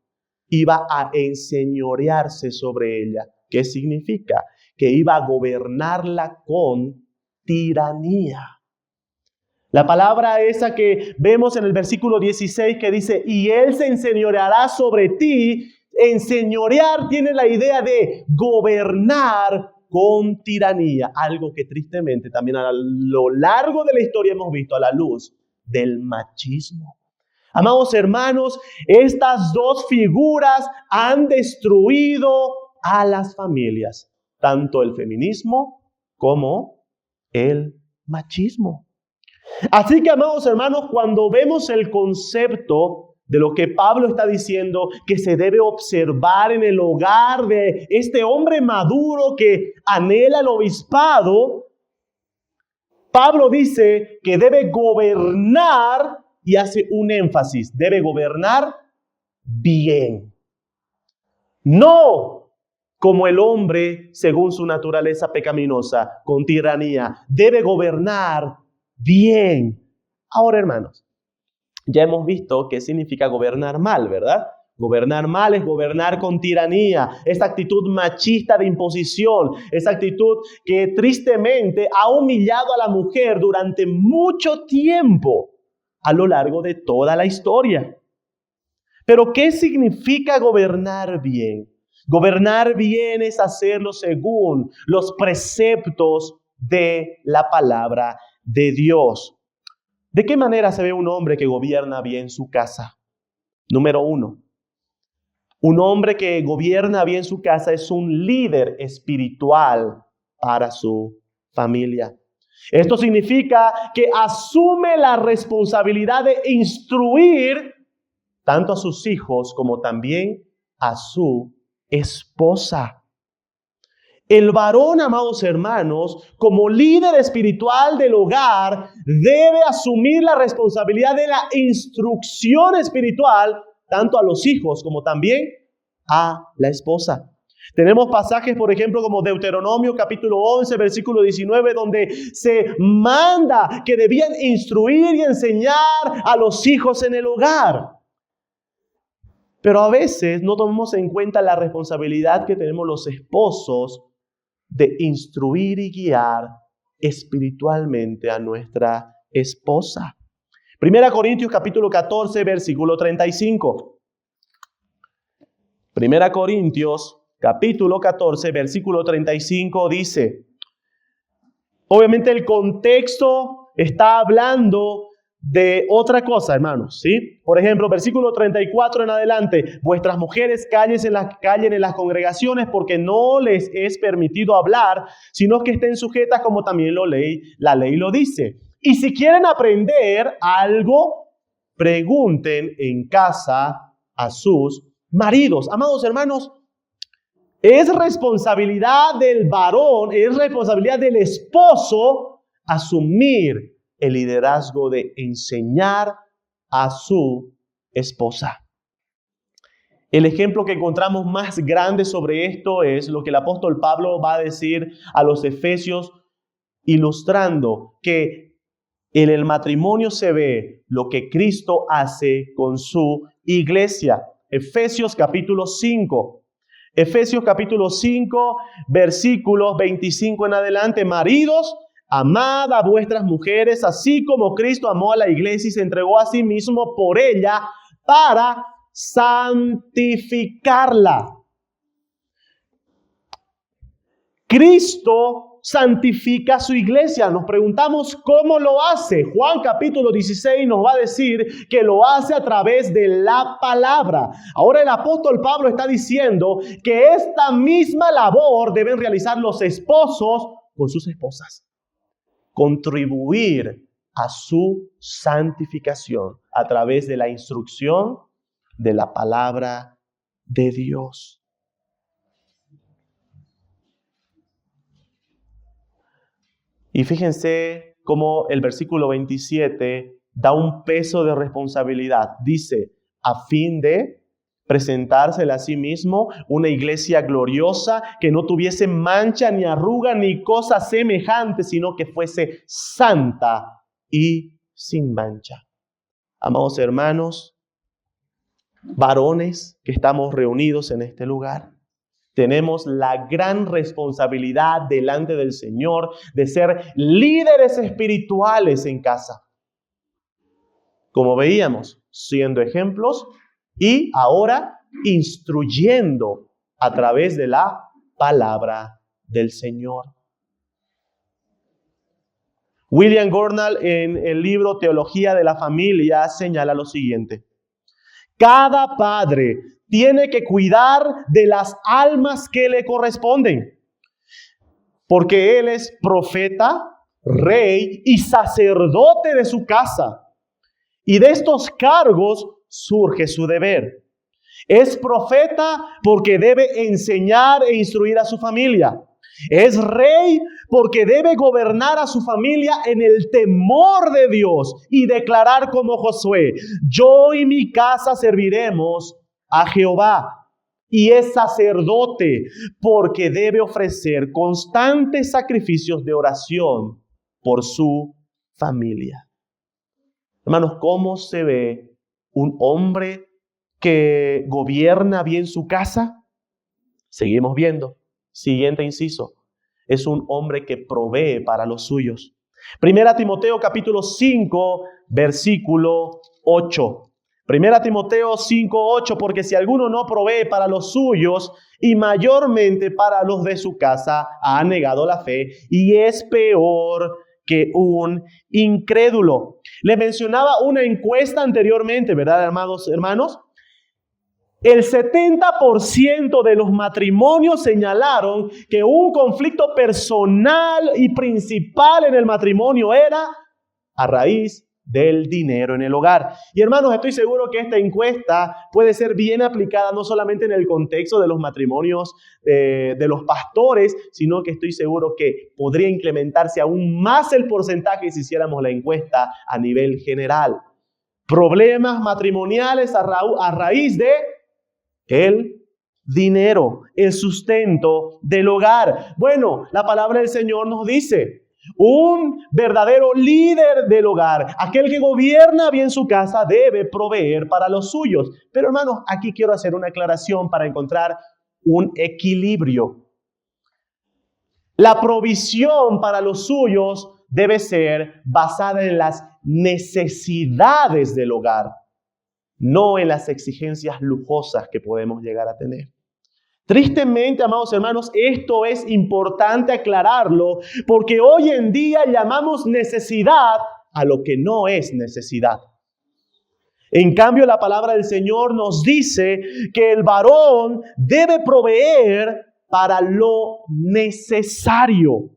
iba a enseñorearse sobre ella. ¿Qué significa? Que iba a gobernarla con tiranía. La palabra esa que vemos en el versículo 16 que dice: y él se enseñoreará sobre ti. Enseñorear tiene la idea de gobernar con tiranía, algo que tristemente también a lo largo de la historia hemos visto a la luz del machismo. Amados hermanos, estas dos figuras han destruido a las familias, tanto el feminismo como el machismo. Así que, amados hermanos, cuando vemos el concepto de lo que Pablo está diciendo, que se debe observar en el hogar de este hombre maduro que anhela el obispado, Pablo dice que debe gobernar y hace un énfasis, debe gobernar bien. No como el hombre según su naturaleza pecaminosa, con tiranía. Debe gobernar bien. Ahora, hermanos, ya hemos visto qué significa gobernar mal, ¿verdad? Gobernar mal es gobernar con tiranía, esa actitud machista de imposición, esa actitud que tristemente ha humillado a la mujer durante mucho tiempo a lo largo de toda la historia. Pero, ¿qué significa gobernar bien? Gobernar bien es hacerlo según los preceptos de la palabra de Dios. ¿De qué manera se ve un hombre que gobierna bien su casa? Número 1. Un hombre que gobierna bien su casa es un líder espiritual para su familia. Esto significa que asume la responsabilidad de instruir tanto a sus hijos como también a su esposa. El varón, amados hermanos, como líder espiritual del hogar, debe asumir la responsabilidad de la instrucción espiritual tanto a los hijos como también a la esposa. Tenemos pasajes, por ejemplo, como Deuteronomio capítulo 11, versículo 19, donde se manda que debían instruir y enseñar a los hijos en el hogar. Pero a veces no tomamos en cuenta la responsabilidad que tenemos los esposos de instruir y guiar espiritualmente a nuestra esposa. 1 Corintios capítulo 14, versículo 35. 1 Corintios capítulo 14, versículo 35 dice, obviamente el contexto está hablando de otra cosa, hermanos, ¿sí? Por ejemplo, versículo 34 en adelante, vuestras mujeres callen en las congregaciones porque no les es permitido hablar, sino que estén sujetas como también la ley lo dice. Y si quieren aprender algo, pregunten en casa a sus maridos. Amados hermanos, es responsabilidad del varón, es responsabilidad del esposo asumir el liderazgo de enseñar a su esposa. El ejemplo que encontramos más grande sobre esto es lo que el apóstol Pablo va a decir a los efesios, ilustrando que en el matrimonio se ve lo que Cristo hace con su iglesia. Efesios capítulo 5. Efesios capítulo 5, versículos 25 en adelante. Maridos, amad a vuestras mujeres, así como Cristo amó a la iglesia y se entregó a sí mismo por ella para santificarla. Cristo santifica a su iglesia. Nos preguntamos cómo lo hace. Juan capítulo 16 nos va a decir que lo hace a través de la palabra. Ahora el apóstol Pablo está diciendo que esta misma labor deben realizar los esposos con sus esposas. Contribuir a su santificación a través de la instrucción de la palabra de Dios. Y fíjense cómo el versículo 27 da un peso de responsabilidad. Dice, a fin de presentársela a sí mismo una iglesia gloriosa que no tuviese mancha ni arruga ni cosa semejante, sino que fuese santa y sin mancha. Amados hermanos, varones que estamos reunidos en este lugar, tenemos la gran responsabilidad delante del Señor de ser líderes espirituales en casa. Como veíamos, siendo ejemplos y ahora instruyendo a través de la palabra del Señor. William Gurnall, en el libro Teología de la Familia, señala lo siguiente: cada padre tiene que cuidar de las almas que le corresponden, porque él es profeta, rey y sacerdote de su casa. Y de estos cargos surge su deber. Es profeta porque debe enseñar e instruir a su familia. Es rey porque debe gobernar a su familia en el temor de Dios y declarar como Josué: yo y mi casa serviremos a Jehová. Y es sacerdote porque debe ofrecer constantes sacrificios de oración por su familia. Hermanos, ¿cómo se ve un hombre que gobierna bien su casa? Seguimos viendo. Siguiente inciso. Es un hombre que provee para los suyos. Primera Timoteo capítulo 5, versículo 8. Primera Timoteo 5:8, porque si alguno no provee para los suyos y mayormente para los de su casa, ha negado la fe y es peor que un incrédulo. Les mencionaba una encuesta anteriormente, ¿verdad, hermanos? El 70% de los matrimonios señalaron que un conflicto personal y principal en el matrimonio era a raíz del dinero en el hogar. Y hermanos, estoy seguro que esta encuesta puede ser bien aplicada no solamente en el contexto de los matrimonios de los pastores, sino que estoy seguro que podría incrementarse aún más el porcentaje si hiciéramos la encuesta a nivel general. Problemas matrimoniales a raíz de el dinero, el sustento del hogar. Bueno, la palabra del Señor nos dice: un verdadero líder del hogar, aquel que gobierna bien su casa, debe proveer para los suyos. Pero hermanos, aquí quiero hacer una aclaración para encontrar un equilibrio. La provisión para los suyos debe ser basada en las necesidades del hogar, no en las exigencias lujosas que podemos llegar a tener. Tristemente, amados hermanos, esto es importante aclararlo, porque hoy en día llamamos necesidad a lo que no es necesidad. En cambio, la palabra del Señor nos dice que el varón debe proveer para lo necesario.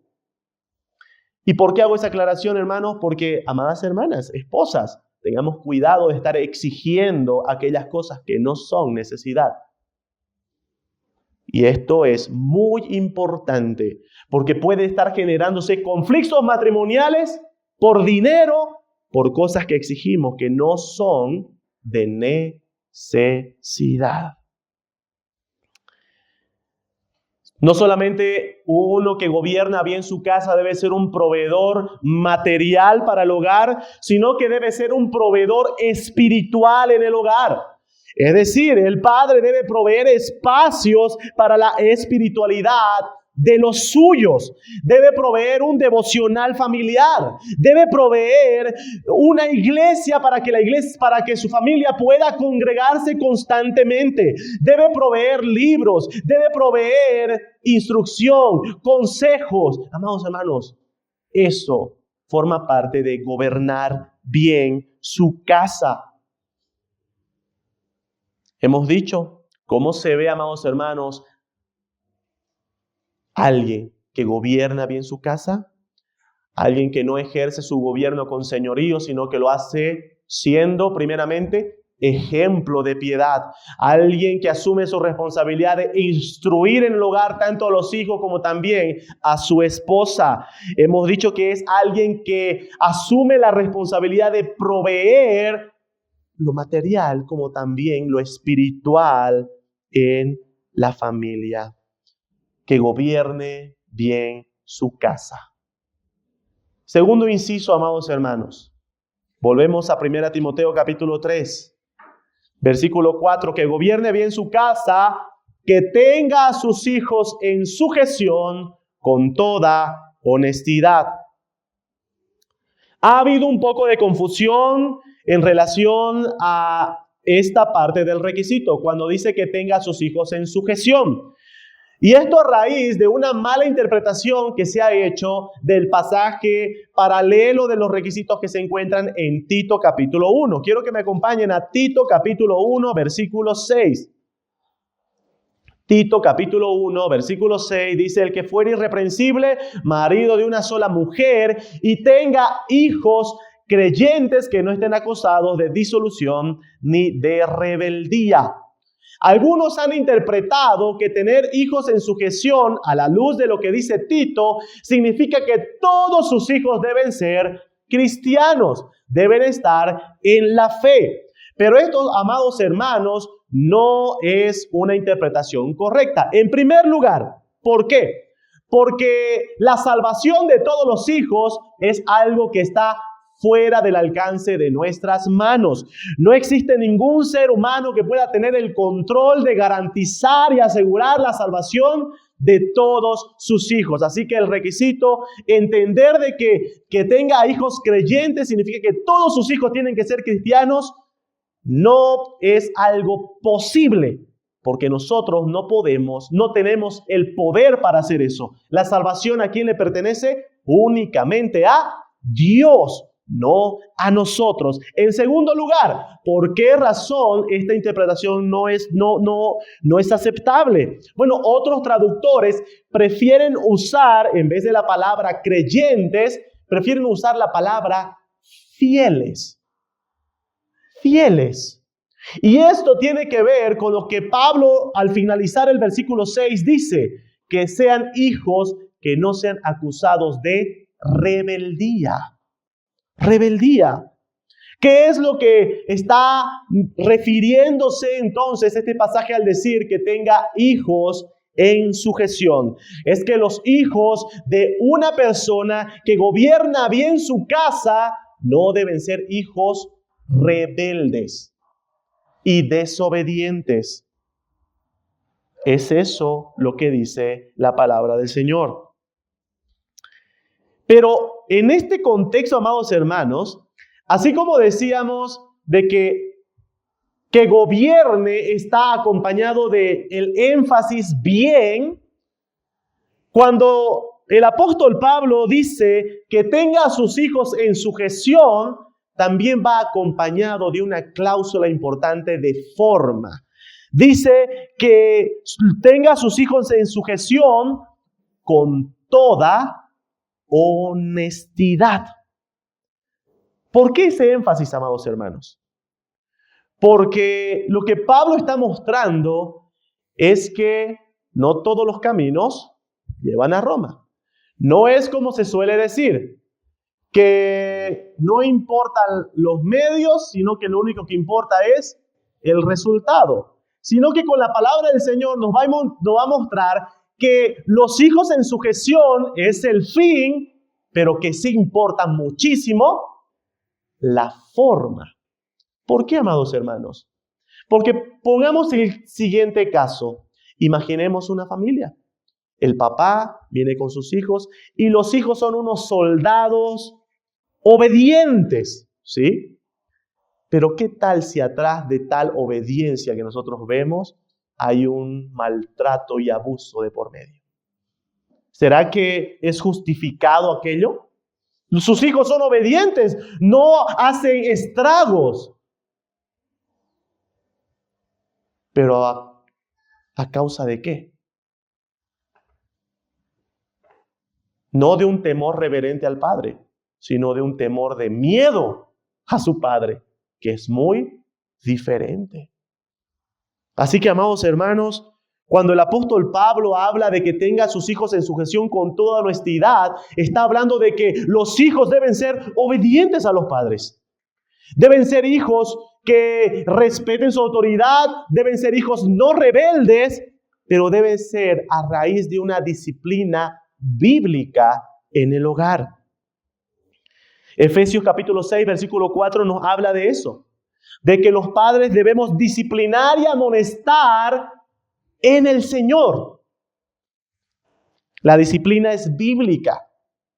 ¿Y por qué hago esa aclaración, hermanos? Porque, amadas hermanas, esposas, tengamos cuidado de estar exigiendo aquellas cosas que no son necesidad. Y esto es muy importante porque puede estar generándose conflictos matrimoniales por dinero, por cosas que exigimos que no son de necesidad. No solamente uno que gobierna bien su casa debe ser un proveedor material para el hogar, sino que debe ser un proveedor espiritual en el hogar. Es decir, el padre debe proveer espacios para la espiritualidad de los suyos. Debe proveer un devocional familiar. Debe proveer una iglesia para que su familia pueda congregarse constantemente. Debe proveer libros. Debe proveer instrucción, consejos. Amados hermanos, eso forma parte de gobernar bien su casa. Hemos dicho cómo se ve, amados hermanos, alguien que gobierna bien su casa, alguien que no ejerce su gobierno con señorío, sino que lo hace siendo primeramente ejemplo de piedad. Alguien que asume su responsabilidad de instruir en el hogar tanto a los hijos como también a su esposa. Hemos dicho que es alguien que asume la responsabilidad de proveer lo material como también lo espiritual en la familia, que gobierne bien su casa. Segundo inciso, amados hermanos, volvemos a 1 Timoteo capítulo 3, versículo 4, que gobierne bien su casa, que tenga a sus hijos en sujeción con toda honestidad. Ha habido un poco de confusión en relación a esta parte del requisito, cuando dice que tenga a sus hijos en sujeción. Y esto a raíz de una mala interpretación que se ha hecho del pasaje paralelo de los requisitos que se encuentran en Tito capítulo 1. Quiero que me acompañen a Tito capítulo 1, versículo 6. Tito capítulo 1, versículo 6 dice: el que fuere irreprensible, marido de una sola mujer, y tenga hijos creyentes que no estén acusados de disolución ni de rebeldía. Algunos han interpretado que tener hijos en sujeción, a la luz de lo que dice Tito, significa que todos sus hijos deben ser cristianos, deben estar en la fe. Pero esto, amados hermanos, no es una interpretación correcta. En primer lugar, ¿por qué? Porque la salvación de todos los hijos es algo que está fuera del alcance de nuestras manos. No existe ningún ser humano que pueda tener el control de garantizar y asegurar la salvación de todos sus hijos. Así que el requisito, entender de que tenga hijos creyentes, significa que todos sus hijos tienen que ser cristianos, no es algo posible, porque nosotros no podemos, no tenemos el poder para hacer eso. La salvación, ¿a quién le pertenece? Únicamente a Dios, no a nosotros. En segundo lugar, ¿por qué razón esta interpretación no es aceptable? Bueno, otros traductores prefieren usar, en vez de la palabra creyentes, prefieren usar la palabra fieles. Fieles. Y esto tiene que ver con lo que Pablo, al finalizar el versículo 6, dice: que sean hijos que no sean acusados de rebeldía. Rebeldía. ¿Qué es lo que está refiriéndose entonces este pasaje al decir que tenga hijos en sujeción? Es que los hijos de una persona que gobierna bien su casa no deben ser hijos rebeldes y desobedientes. Es eso lo que dice la palabra del Señor. Pero en este contexto, amados hermanos, así como decíamos de que gobierne está acompañado de el énfasis bien, cuando el apóstol Pablo dice que tenga a sus hijos en sujeción, también va acompañado de una cláusula importante de forma. Dice que tenga a sus hijos en sujeción con toda honestidad. ¿Por qué ese énfasis, amados hermanos? Porque lo que Pablo está mostrando es que no todos los caminos llevan a Roma. No es como se suele decir, que no importan los medios, sino que lo único que importa es el resultado. Sino que con la palabra del Señor nos va a mostrar que los hijos en sujeción es el fin, pero que sí importa muchísimo la forma. ¿Por qué, amados hermanos? Porque pongamos el siguiente caso. Imaginemos una familia. El papá viene con sus hijos y los hijos son unos soldados obedientes, ¿sí? Pero ¿qué tal si atrás de tal obediencia que nosotros vemos hay un maltrato y abuso de por medio? ¿Será que es justificado aquello? Sus hijos son obedientes, no hacen estragos. ¿Pero a causa de qué? No de un temor reverente al Padre, sino de un temor de miedo a su Padre, que es muy diferente. Así que, amados hermanos, cuando el apóstol Pablo habla de que tenga a sus hijos en sujeción con toda honestidad, está hablando de que los hijos deben ser obedientes a los padres. Deben ser hijos que respeten su autoridad, deben ser hijos no rebeldes, pero deben ser a raíz de una disciplina bíblica en el hogar. Efesios capítulo 6, versículo 4 nos habla de eso, de que los padres debemos disciplinar y amonestar en el Señor. La disciplina es bíblica,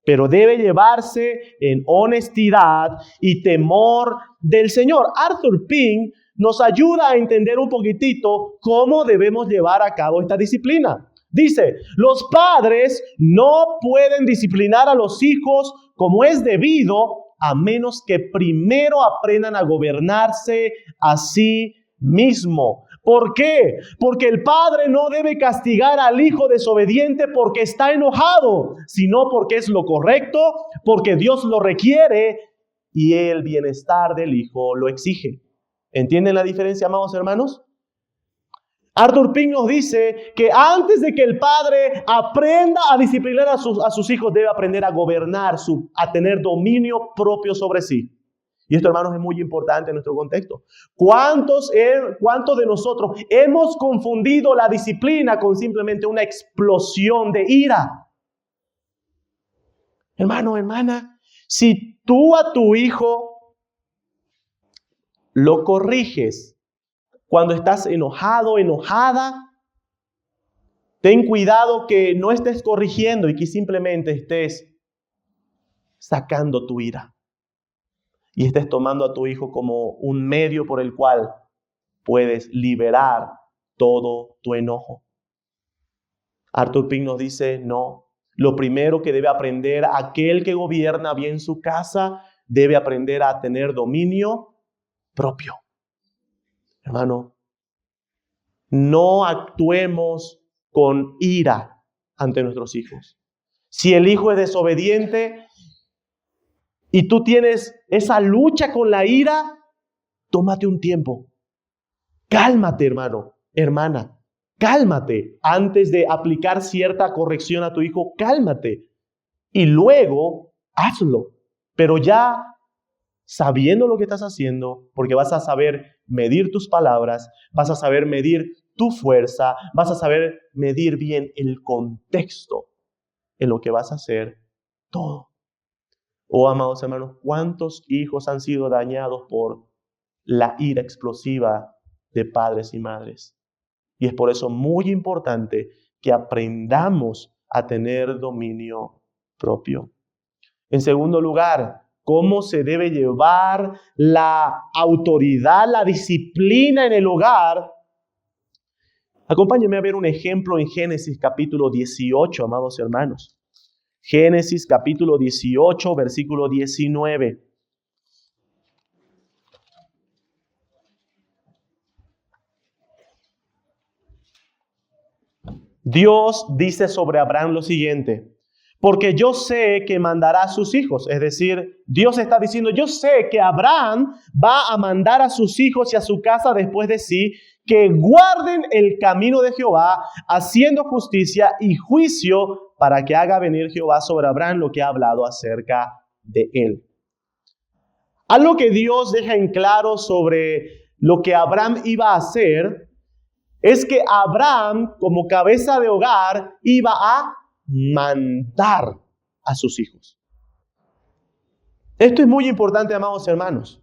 pero debe llevarse en honestidad y temor del Señor. Arthur Pink nos ayuda a entender un poquitito cómo debemos llevar a cabo esta disciplina. Dice, los padres no pueden disciplinar a los hijos como es debido, a menos que primero aprendan a gobernarse a sí mismo. ¿Por qué? Porque el padre no debe castigar al hijo desobediente porque está enojado, sino porque es lo correcto, porque Dios lo requiere y el bienestar del hijo lo exige. ¿Entienden la diferencia, amados hermanos? Arthur Pink nos dice que antes de que el padre aprenda a disciplinar a sus hijos, debe aprender a gobernar, a tener dominio propio sobre sí. Y esto, hermanos, es muy importante en nuestro contexto. ¿Cuántos de nosotros hemos confundido la disciplina con simplemente una explosión de ira? Hermano, hermana, si tú a tu hijo lo corriges cuando estás enojado, enojada, ten cuidado que no estés corrigiendo y que simplemente estés sacando tu ira. Y estés tomando a tu hijo como un medio por el cual puedes liberar todo tu enojo. Arthur Pink nos dice, no. Lo primero que debe aprender aquel que gobierna bien su casa, debe aprender a tener dominio propio. Hermano, no actuemos con ira ante nuestros hijos. Si el hijo es desobediente y tú tienes esa lucha con la ira, tómate un tiempo. Cálmate, hermano, hermana. Cálmate antes de aplicar cierta corrección a tu hijo. Cálmate. Y luego hazlo. Pero ya sabiendo lo que estás haciendo, porque vas a saber medir tus palabras, vas a saber medir tu fuerza, vas a saber medir bien el contexto en lo que vas a hacer todo. Oh, amados hermanos, ¿cuántos hijos han sido dañados por la ira explosiva de padres y madres? Y es por eso muy importante que aprendamos a tener dominio propio. En segundo lugar, ¿cómo se debe llevar la autoridad, la disciplina en el hogar? Acompáñenme a ver un ejemplo en Génesis capítulo 18, amados hermanos. Génesis capítulo 18, versículo 19. Dios dice sobre Abraham lo siguiente: porque yo sé que mandará a sus hijos. Es decir, Dios está diciendo, yo sé que Abraham va a mandar a sus hijos y a su casa después de sí, que guarden el camino de Jehová, haciendo justicia y juicio, para que haga venir Jehová sobre Abraham lo que ha hablado acerca de él. Algo que Dios deja en claro sobre lo que Abraham iba a hacer es que Abraham, como cabeza de hogar, iba a mandar a sus hijos. Esto es muy importante, amados hermanos.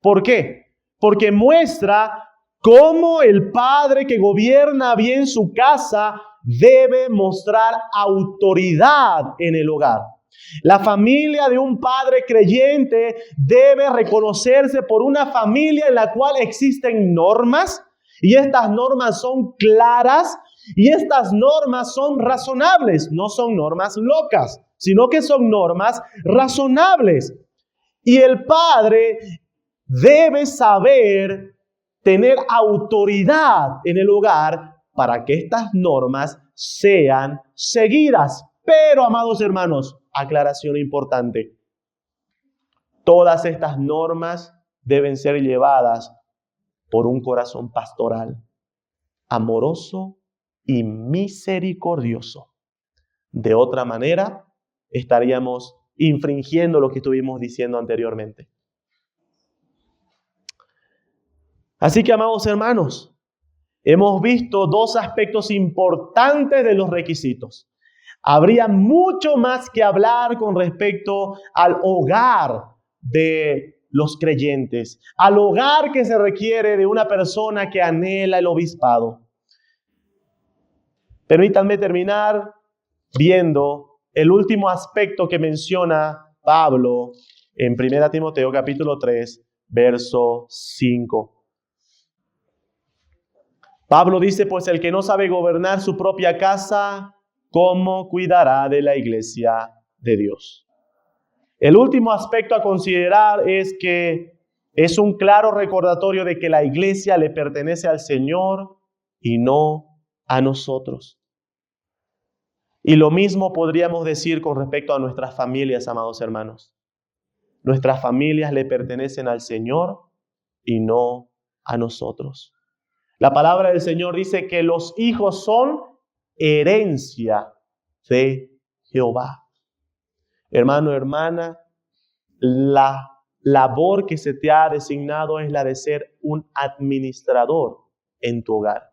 ¿Por qué? Porque muestra cómo el padre que gobierna bien su casa debe mostrar autoridad en el hogar. La familia de un padre creyente debe reconocerse por una familia en la cual existen normas, y estas normas son claras, y estas normas son razonables. No son normas locas, sino que son normas razonables. Y el padre debe saber tener autoridad en el hogar para que estas normas sean seguidas. Pero, amados hermanos, aclaración importante: todas estas normas deben ser llevadas por un corazón pastoral, amoroso y misericordioso. De otra manera, estaríamos infringiendo lo que estuvimos diciendo anteriormente. Así que, amados hermanos, hemos visto dos aspectos importantes de los requisitos. Habría mucho más que hablar con respecto al hogar de los creyentes, al hogar que se requiere de una persona que anhela el obispado. Permítanme terminar viendo el último aspecto que menciona Pablo en 1 Timoteo capítulo 3, verso 5. Pablo dice, pues el que no sabe gobernar su propia casa, ¿cómo cuidará de la iglesia de Dios? El último aspecto a considerar es que es un claro recordatorio de que la iglesia le pertenece al Señor y no a nosotros. Y lo mismo podríamos decir con respecto a nuestras familias, amados hermanos. Nuestras familias le pertenecen al Señor y no a nosotros. La palabra del Señor dice que los hijos son herencia de Jehová. Hermano, hermana, la labor que se te ha designado es la de ser un administrador en tu hogar.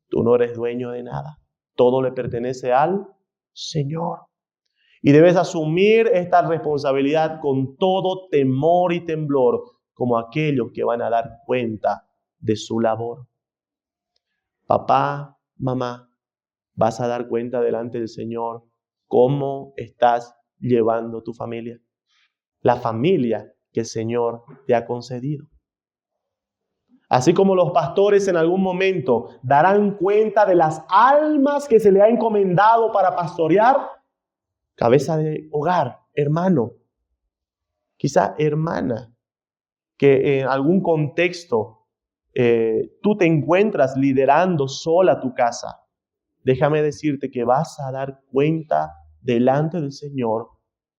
Tú no eres dueño de nada. Todo le pertenece al Señor. Y debes asumir esta responsabilidad con todo temor y temblor, como aquellos que van a dar cuenta de su labor. Papá, mamá, vas a dar cuenta delante del Señor cómo estás llevando tu familia. La familia que el Señor te ha concedido. Así como los pastores en algún momento darán cuenta de las almas que se le ha encomendado para pastorear, cabeza de hogar, hermano, quizá hermana, que en algún contexto tú te encuentras liderando sola tu casa. Déjame decirte que vas a dar cuenta delante del Señor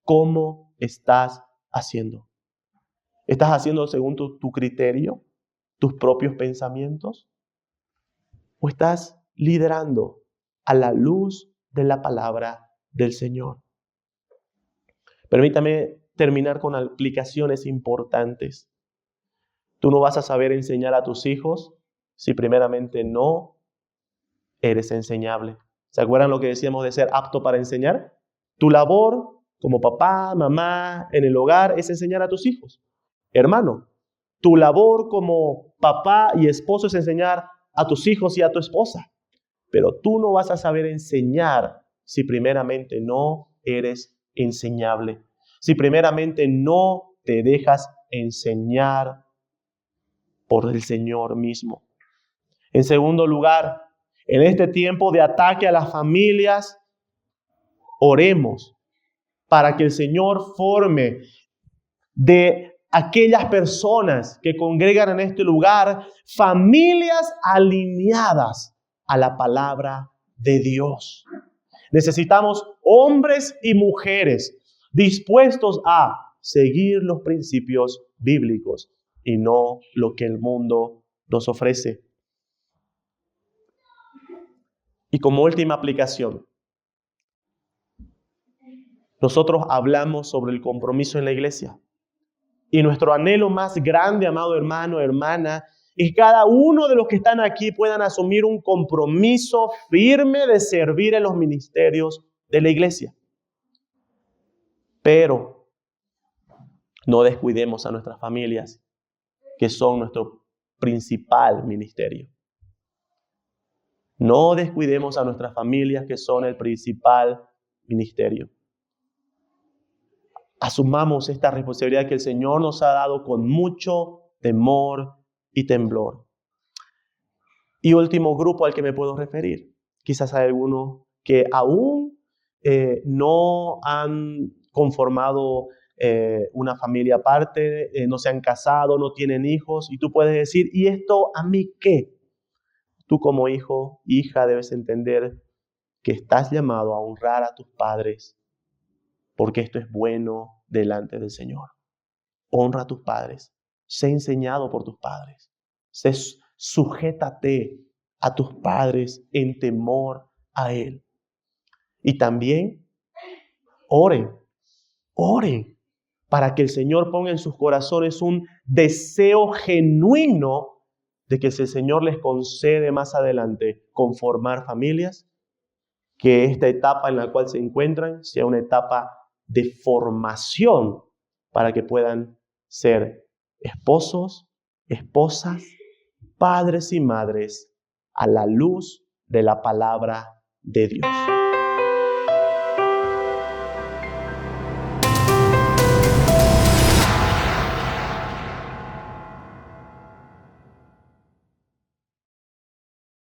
cómo estás haciendo. ¿Estás haciendo según tu criterio, tus propios pensamientos? ¿O estás liderando a la luz de la palabra del Señor? Permítame terminar con aplicaciones importantes. Tú no vas a saber enseñar a tus hijos si primeramente no eres enseñable. ¿Se acuerdan lo que decíamos de ser apto para enseñar? Tu labor como papá, mamá, en el hogar es enseñar a tus hijos. Hermano, tu labor como papá y esposo es enseñar a tus hijos y a tu esposa. Pero tú no vas a saber enseñar si primeramente no eres enseñable. Si primeramente no te dejas enseñar por el Señor mismo. En segundo lugar, en este tiempo de ataque a las familias, oremos para que el Señor forme de aquellas personas que congregan en este lugar familias alineadas a la palabra de Dios. Necesitamos hombres y mujeres dispuestos a seguir los principios bíblicos y no lo que el mundo nos ofrece. Y como última aplicación, nosotros hablamos sobre el compromiso en la iglesia. Y nuestro anhelo más grande, amado hermano, hermana, es que cada uno de los que están aquí puedan asumir un compromiso firme de servir en los ministerios de la iglesia. Pero no descuidemos a nuestras familias, que son nuestro principal ministerio. No descuidemos a nuestras familias, que son el principal ministerio. Asumamos esta responsabilidad que el Señor nos ha dado con mucho temor y temblor. Y último grupo al que me puedo referir. Quizás hay algunos que aún no han conformado una familia aparte, no se han casado, no tienen hijos. Y tú puedes decir, ¿y esto a mí qué? Tú como hijo, hija, debes entender que estás llamado a honrar a tus padres, porque esto es bueno delante del Señor. Honra a tus padres. Sé enseñado por tus padres. Sujétate a tus padres en temor a Él. Y también oren para que el Señor ponga en sus corazones un deseo genuino de que si el Señor les concede más adelante conformar familias, que esta etapa en la cual se encuentran sea una etapa de formación para que puedan ser esposos, esposas, padres y madres a la luz de la palabra de Dios.